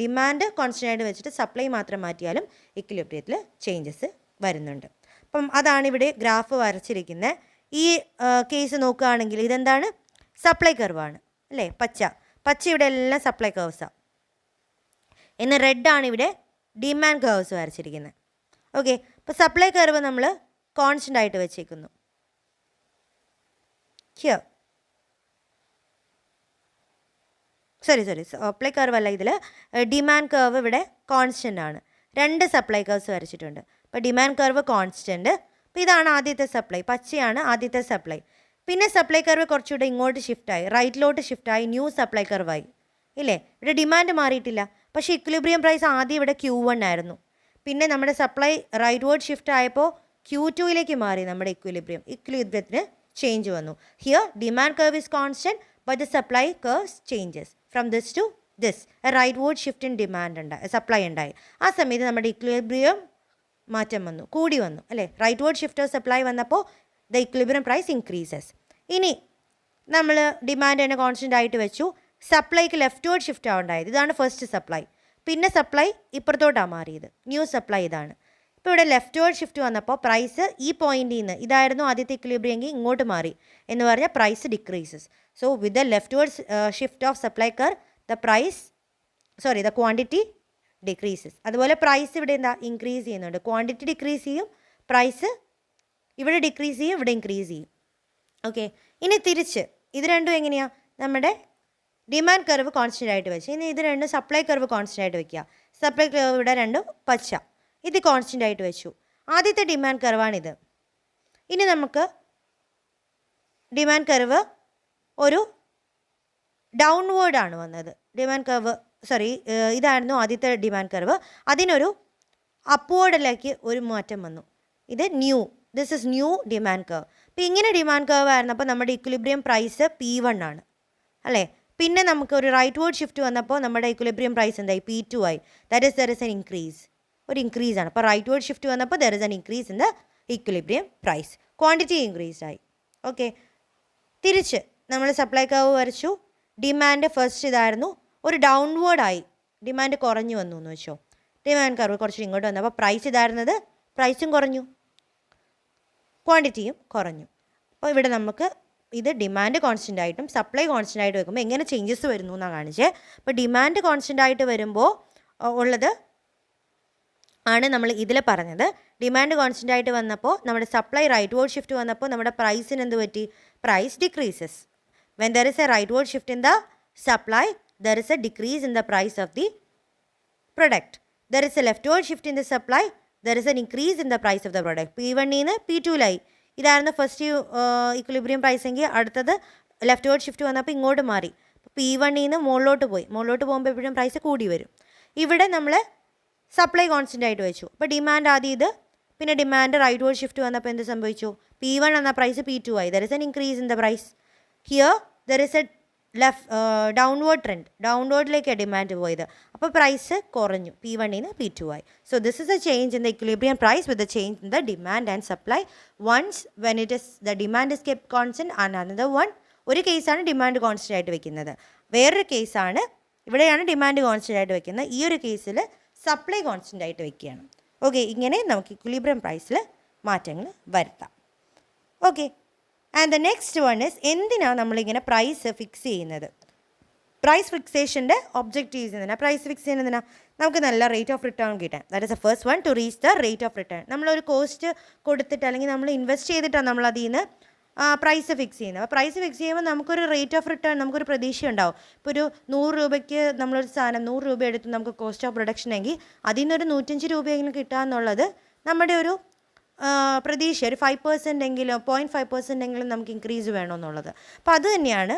ഡിമാൻഡ് കോൺസ്റ്റൻ്റ് ആയിട്ട് വെച്ചിട്ട് സപ്ലൈ മാത്രം മാറ്റിയാലും ഇക്വിലിബ്രിയത്തിൽ ചേഞ്ചസ് വരുന്നുണ്ട്. അപ്പം അതാണ് ഇവിടെ ഗ്രാഫ് വരച്ചിരിക്കുന്നത്. ഈ കേസ് നോക്കുകയാണെങ്കിൽ ഇതെന്താണ്? സപ്ലൈ കർവാണ്, അല്ലേ? പച്ച ഇവിടെ എല്ലാം സപ്ലൈ കർവ്സാണ്. ഇന്ന് റെഡാണ് ഇവിടെ ഡിമാൻഡ് കർവ്സ് വരച്ചിരിക്കുന്നത്. ഓക്കെ, അപ്പോൾ സപ്ലൈ കർവ് നമ്മൾ കോൺസ്റ്റൻ്റ് ആയിട്ട് വെച്ചേക്കുന്നു. ഹിയർ സപ്ലൈ കർവ് അല്ല, ഇതിൽ ഡിമാൻഡ് കർവ് ഇവിടെ കോൺസ്റ്റൻ്റ് ആണ്. രണ്ട് സപ്ലൈ കർവ്സ് വരച്ചിട്ടുണ്ട്. അപ്പോൾ ഡിമാൻഡ് കർവ് കോൺസ്റ്റൻറ്റ്. അപ്പോൾ ഇതാണ് ആദ്യത്തെ സപ്ലൈ, പച്ചയാണ് ആദ്യത്തെ സപ്ലൈ. പിന്നെ സപ്ലൈ കർവ് കുറച്ചുകൂടെ ഇങ്ങോട്ട് ഷിഫ്റ്റായി, റൈറ്റിലോട്ട് ഷിഫ്റ്റായി, ന്യൂ സപ്ലൈ കർവായി ഇല്ലേ. ഇവിടെ ഡിമാൻഡ് മാറിയിട്ടില്ല, പക്ഷേ ഇക്വിലിബ്രിയം പ്രൈസ് ആദ്യം ഇവിടെ Q1 ആയിരുന്നു. പിന്നെ നമ്മുടെ സപ്ലൈ റൈറ്റ് വേർഡ് ഷിഫ്റ്റ് ആയപ്പോൾ Q2യിലേക്ക് മാറി നമ്മുടെ ഇക്വിലിബ്രിയത്തിന് ചേഞ്ച് വന്നു. Here demand curve is constant but the supply curves changes from this to this. Rightward shift in demand ഉണ്ടായി, സപ്ലൈ ഉണ്ടായി. ആ സമയത്ത് നമ്മുടെ ഇക്വിലിബ്രിയം മാറ്റം വന്നു, കൂടി വന്നു അല്ലേ. Rightward shift of supply വന്നപ്പോൾ ദ ഇക്വിലിബ്രിയം പ്രൈസ് ഇൻക്രീസസ്. ഇനി നമ്മൾ ഡിമാൻഡ് തന്നെ കോൺസ്റ്റൻ്റ് ആയിട്ട് വെച്ചു. സപ്ലൈക്ക് ലെഫ്റ്റ് വേർഡ് ഷിഫ്റ്റ് ആവുണ്ടായത്, ഇതാണ് ഫസ്റ്റ് സപ്ലൈ. പിന്നെ സപ്ലൈ ഇപ്പുറത്തോട്ടാണ് മാറിയത്, ന്യൂ സപ്ലൈ ഇതാണ്. ഇപ്പോൾ ഇവിടെ ലെഫ്റ്റ് വേർഡ് ഷിഫ്റ്റ് വന്നപ്പോൾ പ്രൈസ് ഈ പോയിന്റിൽ നിന്ന്, ഇതായിരുന്നു ആദ്യത്തെ ഇക്വിലിബ്രിയം എങ്കിൽ ഇങ്ങോട്ട് മാറി എന്ന് പറഞ്ഞാൽ price decreases. So with the leftward shift of supply curve the quantity decreases. അതുപോലെ പ്രൈസ് ഇവിടെ എന്താ ഇൻക്രീസ് ചെയ്യുന്നുണ്ട്, ക്വാണ്ടിറ്റി ഡിക്രീസ് ചെയ്യും, പ്രൈസ് ഇവിടെ ഡിക്രീസ് ചെയ്യും, ഇവിടെ ഇൻക്രീസ് ചെയ്യും. ഓക്കെ, ഇനി തിരിച്ച് ഇത് രണ്ടും എങ്ങനെയാണ്, നമ്മുടെ ഡിമാൻഡ് കർവ് കോൺസ്റ്റൻ്റ് ആയിട്ട് വെച്ച്, ഇനി ഇത് രണ്ടും സപ്ലൈ കർവ് കോൺസ്റ്റൻ്റ് ആയിട്ട് വെക്കുക. സപ്ലൈ കർവ് ഇവിടെ രണ്ടും പച്ച, ഇത് കോൺസ്റ്റൻ്റ് ആയിട്ട് വെച്ചു. ആദ്യത്തെ ഡിമാൻഡ് കർവാണിത്. ഇനി നമുക്ക് ഡിമാൻഡ് കർവ് ഒരു ഡൗൺവേർഡാണ് വന്നത്. ഡിമാൻഡ് കർവ് ഇതായിരുന്നു ആദ്യത്തെ ഡിമാൻഡ് കർവ്, അതിനൊരു അപ്വേർഡിലേക്ക് ഒരു മാറ്റം വന്നു. ഇത് this is new demand curve. അപ്പോൾ ഇങ്ങനെ ഡിമാൻഡ് കർവ് ആയിരുന്നപ്പോൾ നമ്മുടെ ഇക്വിലിബ്രിയം പ്രൈസ് P1 ആണ് അല്ലേ. പിന്നെ നമുക്ക് ഒരു റൈറ്റ് വേർഡ് ഷിഫ്റ്റ് വന്നപ്പോൾ നമ്മുടെ ഇക്വിലിബ്രിയം പ്രൈസ് എന്തായി, P2 ആയി. ദർ ഇസ് എൻ ഇൻക്രീസ്, ഒരു ഇൻക്രീസ് ആണ്. അപ്പോൾ റൈറ്റ് വേർഡ് ഷിഫ്റ്റ് വന്നപ്പോൾ there is an increase in the equilibrium price, quantity increase ആയി. ഓക്കെ, തിരിച്ച് നമ്മൾ സപ്ലൈ കർവ് വരച്ചു. ഡിമാൻഡ് ഫസ്റ്റ് ഇതായിരുന്നു, ഒരു ഡൗൺവേർഡ് ആയി, ഡിമാൻഡ് കുറഞ്ഞു വന്നു എന്ന് വെച്ചോ. ഡിമാൻഡ് കർവ് കുറച്ച് ഇങ്ങോട്ട് വന്നു, അപ്പോൾ പ്രൈസ് ഇതായിരുന്നത്, പ്രൈസും കുറഞ്ഞു, ക്വാണ്ടിറ്റിയും കുറഞ്ഞു. അപ്പോൾ ഇവിടെ നമുക്ക് ഇത് ഡിമാൻഡ് കോൺസ്റ്റൻ്റ് ആയിട്ടും സപ്ലൈ കോൺസ്റ്റൻ്റ് ആയിട്ട് വെക്കുമ്പോൾ എങ്ങനെ ചേഞ്ചസ് വരുന്നു എന്നാണ് കാണിച്ചത്. അപ്പോൾ ഡിമാൻഡ് കോൺസ്റ്റൻ്റ് ആയിട്ട് വരുമ്പോൾ ഉള്ളത് ആണ് നമ്മൾ ഇതിൽ പറഞ്ഞത്. ഡിമാൻഡ് കോൺസ്റ്റൻ്റ് ആയിട്ട് വന്നപ്പോൾ നമ്മുടെ സപ്ലൈ റൈറ്റ് വേർഡ് ഷിഫ്റ്റ് വന്നപ്പോൾ നമ്മുടെ പ്രൈസിന് എന്ത് പറ്റി, price decreases. When there is a rightward shift in the supply there is a decrease in the price of the product. There is a leftward shift in the supply there is an increase in the price of the product. P1 നിന്ന് P2യിലായി. ഇതായിരുന്നു first equilibrium price എങ്കിൽ അടുത്തത് left word shift വന്നപ്പോൾ ഇങ്ങോട്ട് മാറി. P1 നിന്ന് മുകളിലോട്ട് പോകുമ്പോൾ എപ്പോഴും പ്രൈസ് കൂടി വരും. ഇവിടെ നമ്മൾ സപ്ലൈ കോൺസ്റ്റൻ്റ് ആയിട്ട് വെച്ചു. അപ്പോൾ ഡിമാൻഡ് ആദ്യം ഇത്, പിന്നെ ഡിമാൻഡ് റൈറ്റ് വേർഡ് ഷിഫ്റ്റ് വന്നപ്പോൾ എന്ത് സംഭവിച്ചു, P1 എന്ന പ്രൈസ് P2 ആയി. There is an increase in the price. Here there is a downward trend, ഡൗൺവേർഡിലേക്കാണ് ഡിമാൻഡ് പോയത്. അപ്പോൾ പ്രൈസ് കുറഞ്ഞു, P1 നിന്ന് P2 ആയി. So this is a change in the equilibrium price with a change in the demand and supply. Once when it is the demand is kept constant and another one, ഒരു കേസാണ് demand constant ആയിട്ട് വെക്കുന്നത്, വേറൊരു കേസാണ് ഇവിടെയാണ് demand constant ആയിട്ട് വെക്കുന്നത്. ഈ ഒരു കേസിൽ സപ്ലൈ കോൺസ്റ്റൻ്റ് ആയിട്ട് വെക്കുകയാണ്. ഓക്കെ, ഇങ്ങനെ നമുക്ക് ഇക്വിലിബ്രിയം പ്രൈസിൽ മാറ്റങ്ങൾ വരുത്താം. Okay, and the next one is എന്തിനാണ് നമ്മളിങ്ങനെ പ്രൈസ് ഫിക്സ് ചെയ്യുന്നത്. പ്രൈസ് ഫിക്സേഷൻ്റെ ഒബ്ജക്റ്റീവ്സ് എന്തിനാണ്, പ്രൈസ് ഫിക്സ് ചെയ്യുന്നതിനാ നമുക്ക് നല്ല റേറ്റ് ഓഫ് റിട്ടേൺ കിട്ടാൻ. That is the first one, to reach the rate of return. നമ്മളൊരു കോസ്റ്റ് കൊടുത്തിട്ട് അല്ലെങ്കിൽ നമ്മൾ ഇൻവെസ്റ്റ് ചെയ്തിട്ടാണ് നമ്മൾ അതിൽ നിന്ന് പ്രൈസ് ഫിക്സ് ചെയ്യുന്നത്. അപ്പോൾ പ്രൈസ് ഫിക്സ് ചെയ്യുമ്പോൾ നമുക്കൊരു റേറ്റ് ഓഫ് റിട്ടേൺ, നമുക്കൊരു പ്രതീക്ഷ ഉണ്ടാവും. ഇപ്പോൾ ഒരു 100 രൂപയ്ക്ക് നമ്മളൊരു സാധനം 100 രൂപ എടുത്ത് നമുക്ക് കോസ്റ്റ് ഓഫ് പ്രൊഡക്ഷൻ എങ്കിൽ അതിൽ നിന്നൊരു 105 രൂപയെങ്കിലും കിട്ടുക എന്നുള്ളത് നമ്മുടെ ഒരു പ്രതീക്ഷ, ഒരു 5% എങ്കിലും 0.5% എങ്കിലും നമുക്ക് ഇൻക്രീസ് വേണമെന്നുള്ളത്. അപ്പോൾ അത് തന്നെയാണ്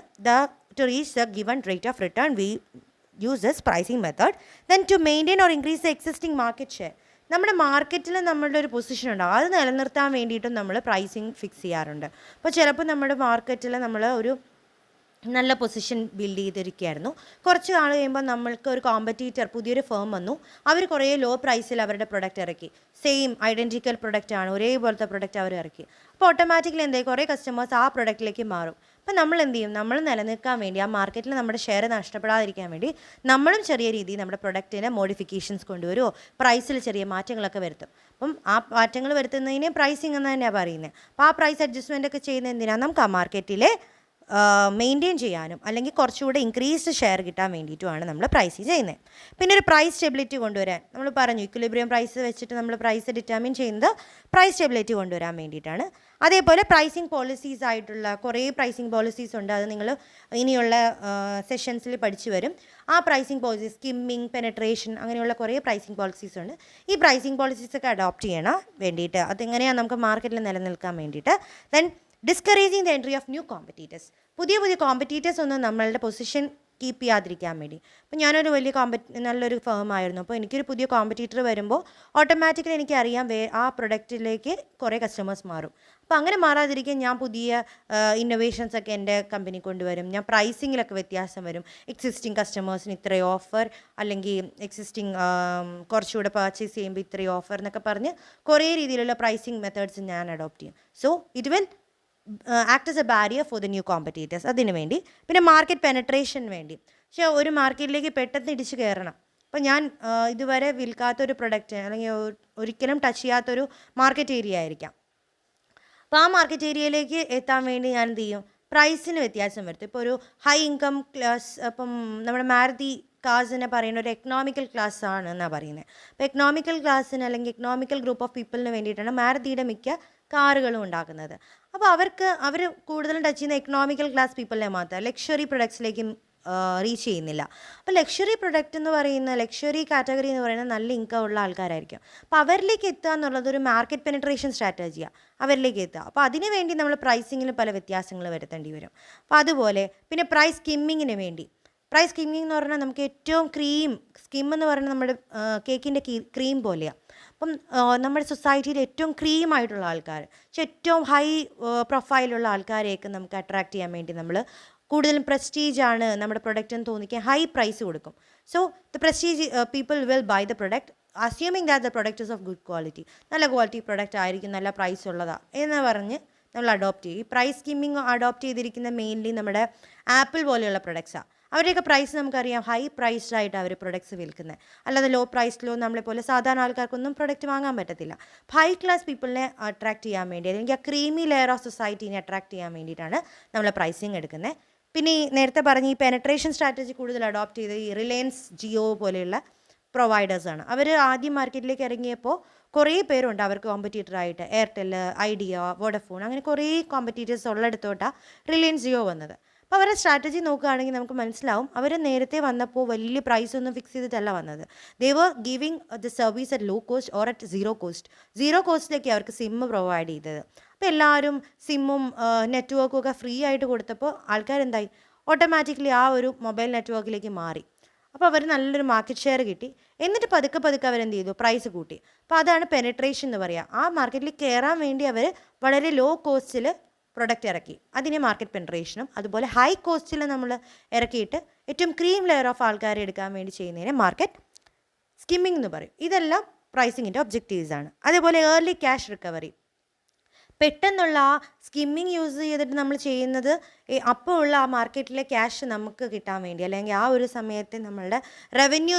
to reach the given rate of return we use this pricing method. Then to maintain or increase the existing market share, നമ്മുടെ മാർക്കറ്റിൽ നമ്മളുടെ ഒരു പൊസിഷൻ ഉണ്ടാകും, അത് നിലനിർത്താൻ വേണ്ടിയിട്ടും നമ്മൾ പ്രൈസിങ് ഫിക്സ് ചെയ്യാറുണ്ട്. അപ്പോൾ ചിലപ്പോൾ നമ്മുടെ മാർക്കറ്റിൽ നമ്മൾ ഒരു നല്ല പൊസിഷൻ ബിൽഡ് ചെയ്തിരിക്കുകയായിരുന്നു. കുറച്ച് നാൾ കഴിയുമ്പോൾ നമ്മൾക്ക് ഒരു കോമ്പറ്റീറ്റർ, പുതിയൊരു ഫേം വന്നു, അവർ കുറേ ലോ പ്രൈസിൽ അവരുടെ പ്രൊഡക്റ്റ് ഇറക്കി. സെയിം ഐഡൻറ്റിക്കൽ പ്രൊഡക്റ്റാണ്, ഒരേപോലത്തെ പ്രൊഡക്റ്റ് അവർ ഇറക്കി. അപ്പോൾ ഓട്ടോമാറ്റിക്കലി എന്തായി, കുറേ കസ്റ്റമേഴ്സ് ആ പ്രൊഡക്റ്റിലേക്ക് മാറും. അപ്പോൾ നമ്മൾ എന്ത് ചെയ്യും, നമ്മൾ നിലനിൽക്കാൻ വേണ്ടി, ആ മാർക്കറ്റിൽ നമ്മുടെ ഷെയർ നഷ്ടപ്പെടാതിരിക്കാൻ വേണ്ടി നമ്മളും ചെറിയ രീതിയിൽ നമ്മുടെ പ്രൊഡക്റ്റിന് മോഡിഫിക്കേഷൻസ് കൊണ്ടുവരുമോ, പ്രൈസിൽ ചെറിയ മാറ്റങ്ങളൊക്കെ വരുത്തും. അപ്പം ആ മാറ്റങ്ങൾ വരുത്തുന്നതിനെ പ്രൈസിങ് എന്ന് തന്നെയാണ് പറയുന്നത്. അപ്പോൾ ആ പ്രൈസ് അഡ്ജസ്റ്റ്മെൻ്റ് ഒക്കെ ചെയ്യുന്നത് എന്തിനാണ്, നമുക്ക് ആ മാർക്കറ്റിലെ മെയിൻറ്റെയിൻ ചെയ്യാനും അല്ലെങ്കിൽ കുറച്ചുകൂടെ ഇൻക്രീസ്ഡ് ഷെയർ കിട്ടാൻ വേണ്ടിയിട്ടുമാണ് നമ്മൾ പ്രൈസ് ചെയ്യുന്നത്. പിന്നെ ഒരു പ്രൈസ് സ്റ്റെബിലിറ്റി കൊണ്ടുവരാൻ നമ്മൾ പറഞ്ഞു, ഇക്വിലിബ്രിയം പ്രൈസ് വെച്ചിട്ട് നമ്മൾ പ്രൈസ് ഡിറ്റർമിൻ ചെയ്യുന്നത് പ്രൈസ് സ്റ്റെബിലിറ്റി കൊണ്ടുവരാൻ വേണ്ടിയിട്ടാണ്. അതേപോലെ പ്രൈസിങ് പോളിസീസ് ആയിട്ടുള്ള കുറേ പ്രൈസിങ് പോളിസീസ് ഉണ്ട്. അത് നിങ്ങൾ ഇനിയുള്ള സെഷൻസിൽ പഠിച്ചു വരും. ആ പ്രൈസിങ് പോളിസീസ് സ്കിമ്മിങ്, പെനട്രേഷൻ, അങ്ങനെയുള്ള കുറേ പ്രൈസിങ് പോളിസീസ് ഉണ്ട്. ഈ പ്രൈസിങ് പോളിസീസൊക്കെ അഡോപ്റ്റ് ചെയ്യണം വേണ്ടിയിട്ട്, അതെങ്ങനെയാണ് നമുക്ക് മാർക്കറ്റിൽ നിലനിൽക്കാൻ വേണ്ടിയിട്ട്. Then discouraging the entry of new competitors. പുതിയ കോമ്പറ്റീറ്റേഴ്സ് ഒന്നും നമ്മളുടെ പൊസിഷൻ കീപ്പ് ചെയ്യാതിരിക്കാൻ വേണ്ടി. അപ്പോൾ ഞാനൊരു വലിയ നല്ലൊരു ഫേം ആയിരുന്നു. അപ്പോൾ എനിക്കൊരു പുതിയ കോമ്പറ്റീറ്റർ വരുമ്പോൾ ഓട്ടോമാറ്റിക്കലി എനിക്കറിയാം ആ പ്രൊഡക്റ്റിലേക്ക് കുറേ കസ്റ്റമേഴ്സ് മാറും. അപ്പോൾ അങ്ങനെ മാറാതിരിക്കാൻ ഞാൻ പുതിയ ഇന്നൊവേഷൻസ് ഒക്കെ എൻ്റെ കമ്പനി കൊണ്ടുവരും. ഞാൻ പ്രൈസിങ്ങിലൊക്കെ വ്യത്യാസം വരും. എക്സിസ്റ്റിംഗ് കസ്റ്റമേഴ്സിന് ഇത്രയും ഓഫർ, അല്ലെങ്കിൽ എക്സിസ്റ്റിംഗ് കുറച്ചുകൂടെ പർച്ചേസ് ചെയ്യുമ്പോൾ ഇത്രയും ഓഫർ എന്നൊക്കെ പറഞ്ഞ് കുറേ രീതിയിലുള്ള പ്രൈസിങ് മെത്തേഡ്സ് ഞാൻ അഡോപ്റ്റ് ചെയ്യും. So it will act as A barrier for the new competitors. അതിന് വേണ്ടി. പിന്നെ മാർക്കറ്റ് പെനട്രേഷൻ വേണ്ടി. പക്ഷേ ഒരു മാർക്കറ്റിലേക്ക് പെട്ടെന്ന് ഇടിച്ച് കയറണം. അപ്പോൾ ഞാൻ ഇതുവരെ വിൽക്കാത്തൊരു പ്രൊഡക്റ്റ് അല്ലെങ്കിൽ ഒരിക്കലും ടച്ച് ചെയ്യാത്തൊരു മാർക്കറ്റ് ഏരിയ ആയിരിക്കാം. അപ്പോൾ ആ മാർക്കറ്റ് ഏരിയയിലേക്ക് എത്താൻ വേണ്ടി ഞാൻ എന്ത് ചെയ്യും, പ്രൈസിന് വ്യത്യാസം വരുത്തും. ഇപ്പോൾ ഒരു ഹൈ ഇൻകം ക്ലാസ്, അപ്പം നമ്മുടെ മാരുതി കാസിനെ പറയുന്ന ഒരു എക്കണോമിക്കൽ ക്ലാസ് ആണ് എന്നാണ് പറയുന്നത്. അപ്പോൾ എക്കണോമിക്കൽ ക്ലാസ്സിന് അല്ലെങ്കിൽ എക്കണോമിക്കൽ ഗ്രൂപ്പ് ഓഫ് പീപ്പിളിന് വേണ്ടിയിട്ടാണ് മാരുതിയുടെ മിക്ക കാറുകളും ഉണ്ടാക്കുന്നത്. അപ്പോൾ അവർ കൂടുതലും ടച്ച് ചെയ്യുന്ന എക്കണോമിക്കൽ ക്ലാസ് പീപ്പിളിനെ മാത്രം, ലക്ഷറി പ്രൊഡക്ട്സിലേക്കും റീച്ച് ചെയ്യുന്നില്ല. അപ്പോൾ ലക്ഷറി പ്രൊഡക്റ്റ് എന്ന് പറയുന്ന, ലക്ഷറി കാറ്റഗറി എന്ന് പറയുന്നത് നല്ല ഇൻകം ഉള്ള ആൾക്കാരായിരിക്കും. അപ്പോൾ അവരിലേക്ക് എത്തുക എന്നുള്ളത് ഒരു മാർക്കറ്റ് പെനിട്രേഷൻ സ്ട്രാറ്റജിയാണ്, അവരിലേക്ക് എത്തുക. അപ്പോൾ അതിന് വേണ്ടി നമ്മൾ പ്രൈസിങ്ങിൽ പല വ്യത്യാസങ്ങൾ വരുത്തേണ്ടി വരും. അപ്പോൾ അതുപോലെ പിന്നെ പ്രൈസ് സ്കിമ്മിങ്ങിന് വേണ്ടി. പ്രൈസ് സ്കിമ്മിങ് എന്ന് പറഞ്ഞാൽ നമുക്ക് ഏറ്റവും സ്കിം എന്ന് പറയുന്നത് നമ്മുടെ കേക്കിൻ്റെ ക്രീം പോലെയാണ്. അപ്പം നമ്മുടെ സൊസൈറ്റിയിൽ ഏറ്റവും ക്രീമായിട്ടുള്ള ആൾക്കാർ, പക്ഷേ ഏറ്റവും ഹൈ പ്രൊഫൈലുള്ള ആൾക്കാരെയൊക്കെ നമുക്ക് അട്രാക്റ്റ് ചെയ്യാൻ വേണ്ടി നമ്മൾ കൂടുതലും പ്രസ്റ്റീജാണ് നമ്മുടെ പ്രൊഡക്റ്റ് എന്ന് തോന്നിക്കാൻ ഹൈ പ്രൈസ് കൊടുക്കും. So the prestige people will buy the product assuming that the product is of good quality. നല്ല ക്വാളിറ്റി പ്രൊഡക്റ്റ് ആയിരിക്കും, നല്ല പ്രൈസ് ഉള്ളതാണ് എന്ന് പറഞ്ഞ് നമ്മൾ അഡോപ്റ്റ് ചെയ്യും. ഈ പ്രൈസ് സ്കിമ്മിങ് അഡോപ്റ്റ് ചെയ്തിരിക്കുന്ന മെയിൻലി നമ്മുടെ ആപ്പിൾ പോലെയുള്ള പ്രൊഡക്ട്സാണ്. അവരുടെയൊക്കെ പ്രൈസ് നമുക്കറിയാം, ഹൈ പ്രൈസ്ഡ് ആയിട്ട് അവർ പ്രൊഡക്ട്സ് വിൽക്കുന്നത്. അല്ലാതെ ലോ പ്രൈസിലോ നമ്മളെപ്പോലെ സാധാരണ ആൾക്കാർക്കൊന്നും പ്രൊഡക്റ്റ് വാങ്ങാൻ പറ്റത്തില്ല. ഹൈ ക്ലാസ് പീപ്പിളിനെ അട്രാക്റ്റ് ചെയ്യാൻ വേണ്ടി, അല്ലെങ്കിൽ ആ ക്രീമി ലെയർ ഓഫ് സൊസൈറ്റീനെ അട്രാക്റ്റ് ചെയ്യാൻ വേണ്ടിയിട്ടാണ് നമ്മൾ പ്രൈസിങ് എടുക്കുന്നത്. പിന്നെ ഈ നേരത്തെ പറഞ്ഞ ഈ പെനട്രേഷൻ സ്ട്രാറ്റജി കൂടുതൽ അഡോപ്റ്റ് ചെയ്ത് ഈ റിലയൻസ്, ജിയോ പോലെയുള്ള പ്രൊവൈഡേഴ്സാണ്. അവർ ആദ്യം മാർക്കറ്റിലേക്ക് ഇറങ്ങിയപ്പോൾ കുറേ പേരുണ്ട് അവർക്ക് കോമ്പറ്റീറ്ററായിട്ട്. എയർടെൽ, ഐഡിയ, വോഡഫോൺ, അങ്ങനെ കുറേ കോമ്പറ്റീറ്റേഴ്സ് ഉള്ളിടത്തോട്ടാണ് റിലയൻസ്, ജിയോ വന്നത്. അപ്പോൾ അവരുടെ സ്ട്രാറ്റജി നോക്കുകയാണെങ്കിൽ നമുക്ക് മനസ്സിലാവും, അവർ നേരത്തെ വന്നപ്പോൾ വലിയ പ്രൈസ് ഒന്നും ഫിക്സ് ചെയ്തിട്ടല്ല വന്നത്. They were giving the service at low cost or at zero കോസ്റ്റിലേക്ക് അവർക്ക് സിം പ്രൊവൈഡ് ചെയ്തത്. അപ്പോൾ എല്ലാവരും സിമ്മും നെറ്റ്വർക്കും ഒക്കെ ഫ്രീ ആയിട്ട് കൊടുത്തപ്പോൾ ആൾക്കാരെന്തായി, ഓട്ടോമാറ്റിക്കലി ആ ഒരു മൊബൈൽ നെറ്റ്വർക്കിലേക്ക് മാറി. അപ്പോൾ അവർ നല്ലൊരു മാർക്കറ്റ് ഷെയർ കിട്ടി. എന്നിട്ട് പതുക്കെ അവരെന്ത് ചെയ്തു, പ്രൈസ് കൂട്ടി. അപ്പോൾ അതാണ് പെനട്രേഷൻ എന്ന് പറയുക. ആ മാർക്കറ്റിൽ കയറാൻ വേണ്ടി അവർ വളരെ ലോ കോസ്റ്റിൽ പ്രൊഡക്റ്റ് ഇറക്കി, അതിനെ മാർക്കറ്റ് പെനട്രേഷനും. അതുപോലെ ഹൈ കോസ്റ്റിൽ നമ്മൾ ഇറക്കിയിട്ട് ഏറ്റവും ക്രീം ലെയർ ഓഫ് ആൾക്കാരെ എടുക്കാൻ വേണ്ടി ചെയ്യുന്നതിനെ മാർക്കറ്റ് സ്കിമ്മിംഗ് എന്ന് പറയും. ഇതെല്ലാം പ്രൈസിങ്ങിൻ്റെ ഒബ്ജക്റ്റീവ്സ് ആണ്. അതേപോലെ ഏർലി ക്യാഷ് റിക്കവറി. പെട്ടെന്നുള്ള ആ സ്കിമ്മിങ് യൂസ് ചെയ്തിട്ട് നമ്മൾ ചെയ്യുന്നത് അപ്പോൾ ഉള്ള ആ മാർക്കറ്റിലെ ക്യാഷ് നമുക്ക് കിട്ടാൻ വേണ്ടി, അല്ലെങ്കിൽ ആ ഒരു സമയത്ത് നമ്മളുടെ റവന്യൂ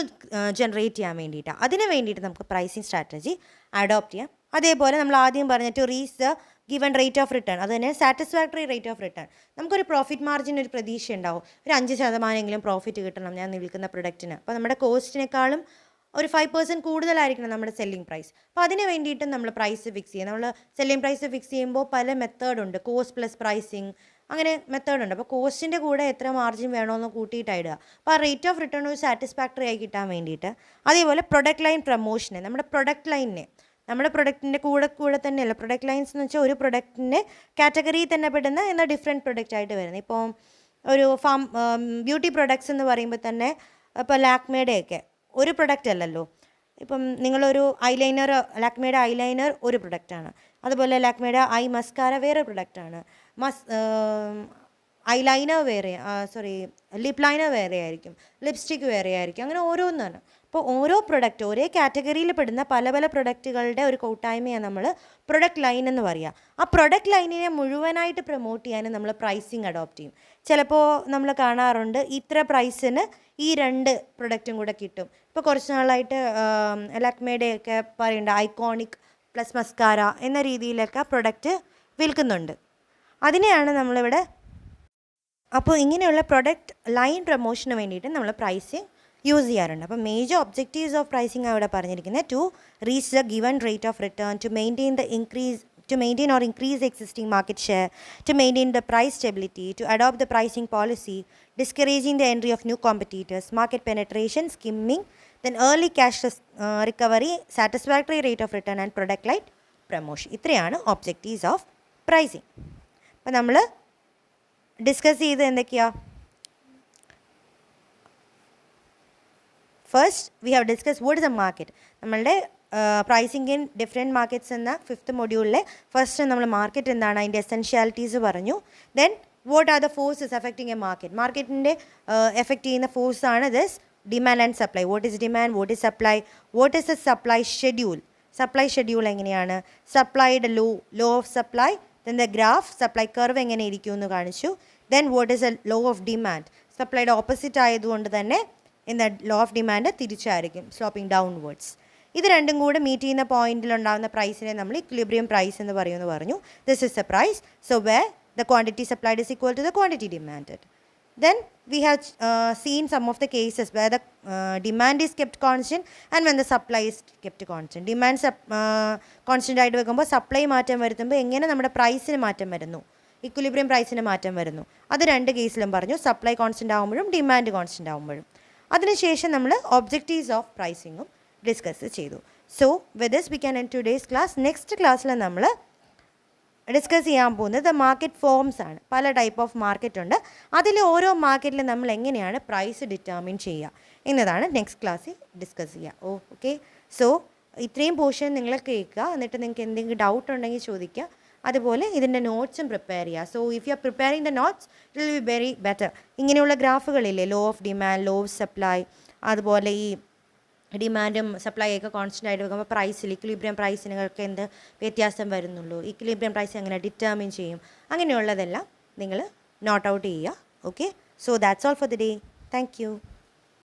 ജനറേറ്റ് ചെയ്യാൻ വേണ്ടിയിട്ടാണ്. അതിന് വേണ്ടിയിട്ട് നമുക്ക് പ്രൈസിങ് സ്ട്രാറ്റജി അഡോപ്റ്റ് ചെയ്യാം. അതേപോലെ നമ്മൾ ആദ്യം പറഞ്ഞ to reach the given rate of return, അത് തന്നെ സാറ്റിസ്ഫാക്ടറി റേറ്റ് ഓഫ് റിട്ടേൺ. നമുക്കൊരു പ്രോഫിറ്റ് മാർജിൻ ഒരു പ്രതീക്ഷ ഉണ്ടാവും, ഒരു 5% പ്രോഫിറ്റ് കിട്ടണം ഞാൻ വിൽക്കുന്ന പ്രൊഡക്റ്റിന്. അപ്പോൾ നമ്മുടെ കോസ്റ്റിനേക്കാളും ഒരു 5% കൂടുതലായിരിക്കണം നമ്മുടെ സെല്ലിംഗ് പ്രൈസ്. അപ്പോൾ അതിന് വേണ്ടിയിട്ട് നമ്മൾ പ്രൈസ് ഫിക്സ് ചെയ്യുക. നമ്മൾ സെല്ലിംഗ് പ്രൈസ് ഫിക്സ് ചെയ്യുമ്പോൾ പല മെത്തേഡുണ്ട്, കോസ്റ്റ് പ്ലസ് പ്രൈസിങ്, അങ്ങനെ മെത്തേഡുണ്ട്. അപ്പോൾ കോസ്റ്റിൻ്റെ കൂടെ എത്ര മാർജിൻ വേണമെന്ന് കൂട്ടിയിട്ടായിടുക. അപ്പോൾ ആ റേറ്റ് ഓഫ് റിട്ടേൺ ഒരു സാറ്റിസ്ഫാക്ടറി ആയി കിട്ടാൻ വേണ്ടിയിട്ട്. അതേപോലെ പ്രൊഡക്റ്റ് ലൈൻ പ്രൊമോഷന്, നമ്മുടെ പ്രൊഡക്റ്റ് ലൈനിനെ, നമ്മുടെ പ്രൊഡക്റ്റിൻ്റെ കൂടെ തന്നെയല്ല, പ്രൊഡക്റ്റ് ലൈൻസ് എന്ന് വെച്ചാൽ ഒരു പ്രൊഡക്റ്റിൻ്റെ കാറ്റഗറിയിൽ തന്നെ പെടുന്ന എന്നാൽ ഡിഫറെൻറ്റ് പ്രൊഡക്റ്റ് ആയിട്ട് വരുന്നത്. ഇപ്പോൾ ഒരു ബ്യൂട്ടി പ്രൊഡക്ട്സ് എന്ന് പറയുമ്പോൾ തന്നെ ഇപ്പോൾ ലാക്മേയുടെയൊക്കെ ഒരു പ്രൊഡക്റ്റ് അല്ലല്ലോ. ഇപ്പം നിങ്ങളൊരു ഐലൈനർ, ലാക്മേയുടെ ഐലൈനർ ഒരു പ്രൊഡക്റ്റാണ്. അതുപോലെ ലാക്മേയുടെ ഐ മസ്കാര വേറെ പ്രൊഡക്റ്റാണ്. ഐലൈനർ വേറെ, ലിപ് ലൈനർ വേറെ ആയിരിക്കും, ലിപ്സ്റ്റിക്ക് വേറെ ആയിരിക്കും, അങ്ങനെ ഓരോന്നാണ്. അപ്പോൾ ഓരോ പ്രൊഡക്റ്റ്, ഒരേ കാറ്റഗറിയിൽ പെടുന്ന പല പ്രൊഡക്റ്റുകളുടെ ഒരു കൂട്ടായ്മയാണ് നമ്മൾ പ്രൊഡക്റ്റ് ലൈൻ എന്ന് പറയുക. ആ പ്രൊഡക്റ്റ് ലൈനിനെ മുഴുവനായിട്ട് പ്രൊമോട്ട് ചെയ്യാനും നമ്മൾ പ്രൈസിങ് അഡോപ്റ്റ് ചെയ്യും. ചിലപ്പോൾ നമ്മൾ കാണാറുണ്ട് ഇത്ര പ്രൈസിന് ഈ 2 പ്രൊഡക്റ്റും കൂടെ കിട്ടും. ഇപ്പോൾ കുറച്ച് നാളായിട്ട് ലാക്മേയുടെയൊക്കെ പറയുന്നുണ്ട് ഐക്കോണിക് പ്ലസ് മസ്കാര എന്ന രീതിയിലൊക്കെ പ്രൊഡക്റ്റ് വിൽക്കുന്നുണ്ട്. അതിനെയാണ് നമ്മളിവിടെ അപ്പോൾ ഇങ്ങനെയുള്ള പ്രൊഡക്റ്റ് ലൈൻ പ്രൊമോഷന് വേണ്ടിയിട്ട് നമ്മൾ പ്രൈസിങ് യൂസ് ചെയ്യാറുണ്ട്. അപ്പോൾ മേജർ ഒബ്ജക്റ്റീവ്സ് ഓഫ് പ്രൈസിങ് അവിടെ പറഞ്ഞിരിക്കുന്നത് to reach the given rate of return, to maintain the increase to maintain or increase existing market share, to maintain the price stability, to adopt the pricing policy, discouraging the entry of new competitors, market penetration, skimming, then early cash recovery, satisfactory rate of return and product line promotion. ഇത്രയാണ് objectives of pricing. അപ്പോൾ നമ്മൾ discuss ചെയ്ത് എന്തൊക്കെയാണ്? First we have discuss what is A market. നമ്മളുടെ pricing in different markets എന്ന 5th മൊഡ്യൂളിലെ first നമ്മൾ market എന്താണ്, അതിൻ്റെ എസെൻഷ്യാലിറ്റീസ് പറഞ്ഞു. Then what are the forces effecting a market. മാർക്കറ്റിൻ്റെ എഫക്റ്റ് ചെയ്യുന്ന ഫോഴ്സാണ് this demand and supply. What is demand, what is supply, what is a supply schedule. Supply schedule എങ്ങനെയാണ്, സപ്ലൈയുടെ law of supply, then the graph supply curve എങ്ങനെ ഇരിക്കും എന്ന് കാണിച്ചു. Then what is a law of demand. സപ്ലൈയുടെ opposite ആയതുകൊണ്ട് തന്നെ എന്താ ലോ ഓഫ് ഡിമാൻഡ് തിരിച്ചായിരിക്കും, സ്ലോപ്പിംഗ് ഡൗൺവേർഡ്സ്. ഇത് രണ്ടും കൂടെ മീറ്റ് ചെയ്യുന്ന പോയിന്റിലുണ്ടാകുന്ന പ്രൈസിനെ നമ്മൾ ഇക്വിലിബ്രിയം പ്രൈസ് എന്ന് പറയുമെന്ന് പറഞ്ഞു. This is a price so where the quantity supplied is equal to the quantity demanded. Then we have seen some of the cases where the demand is kept constant and when the supply is kept constant. Demand constant ആയിട്ട് വെക്കുമ്പോൾ supply മാറ്റം വരുത്തുമ്പോൾ എങ്ങനെ നമ്മുടെ പ്രൈസിന് മാറ്റം വരുന്നു, equilibrium പ്രൈസിന് മാറ്റം വരുന്നു. അത് രണ്ട് കേസിലും പറഞ്ഞു, സപ്ലൈ കോൺസ്റ്റൻ്റ് ആകുമ്പോഴും ഡിമാൻഡ് കോൺസ്റ്റൻ്റ് ആകുമ്പോഴും. അതിനുശേഷം നമ്മൾ ഒബ്ജക്റ്റീവ്സ് ഓഫ് പ്രൈസിങ്ങും ഡിസ്കസ് ചെയ്തു. So with this we can end today's class. Next ക്ലാസ്സിൽ നമ്മൾ ഡിസ്കസ് ചെയ്യാൻ പോകുന്നത് മാർക്കറ്റ് ഫോംസ് ആണ്. പല ടൈപ്പ് ഓഫ് മാർക്കറ്റ് ഉണ്ട്. അതിൽ ഓരോ മാർക്കറ്റിൽ നമ്മൾ എങ്ങനെയാണ് പ്രൈസ് ഡിറ്റർമിൻ ചെയ്യുക എന്നതാണ് നെക്സ്റ്റ് ക്ലാസ്സിൽ ഡിസ്കസ് ചെയ്യുക. ഓക്കെ, സോ ഇത്രയും പോർഷൻ നിങ്ങൾ കേൾക്കുക. എന്നിട്ട് നിങ്ങൾക്ക് എന്തെങ്കിലും ഡൗട്ട് ഉണ്ടെങ്കിൽ ചോദിക്കുക. അതുപോലെ ഇതിൻ്റെ നോട്ട്സും പ്രിപ്പയർ ചെയ്യുക. So if you are preparing the notes it will be very better. ഇങ്ങനെയുള്ള ഗ്രാഫുകളില്ലേ, law of demand, law of supply, അതുപോലെ ഈ ഡിമാൻഡും സപ്ലൈ ഒക്കെ കോൺസ്റ്റൻ്റ് ആയിട്ട് വെക്കുമ്പോൾ പ്രൈസിൽ ഇക്വിലിബ്രിയം പ്രൈസിനൊക്കെ എന്ത് വ്യത്യാസം വരുന്നുള്ളൂ, ഇക്വിലിബ്രിയം പ്രൈസ് എങ്ങനെ ഡിറ്റർമിൻ ചെയ്യും, അങ്ങനെയുള്ളതെല്ലാം നിങ്ങൾ നോട്ട് ഔട്ട് ചെയ്യുക. Okay, so that's all for the day. Thank you.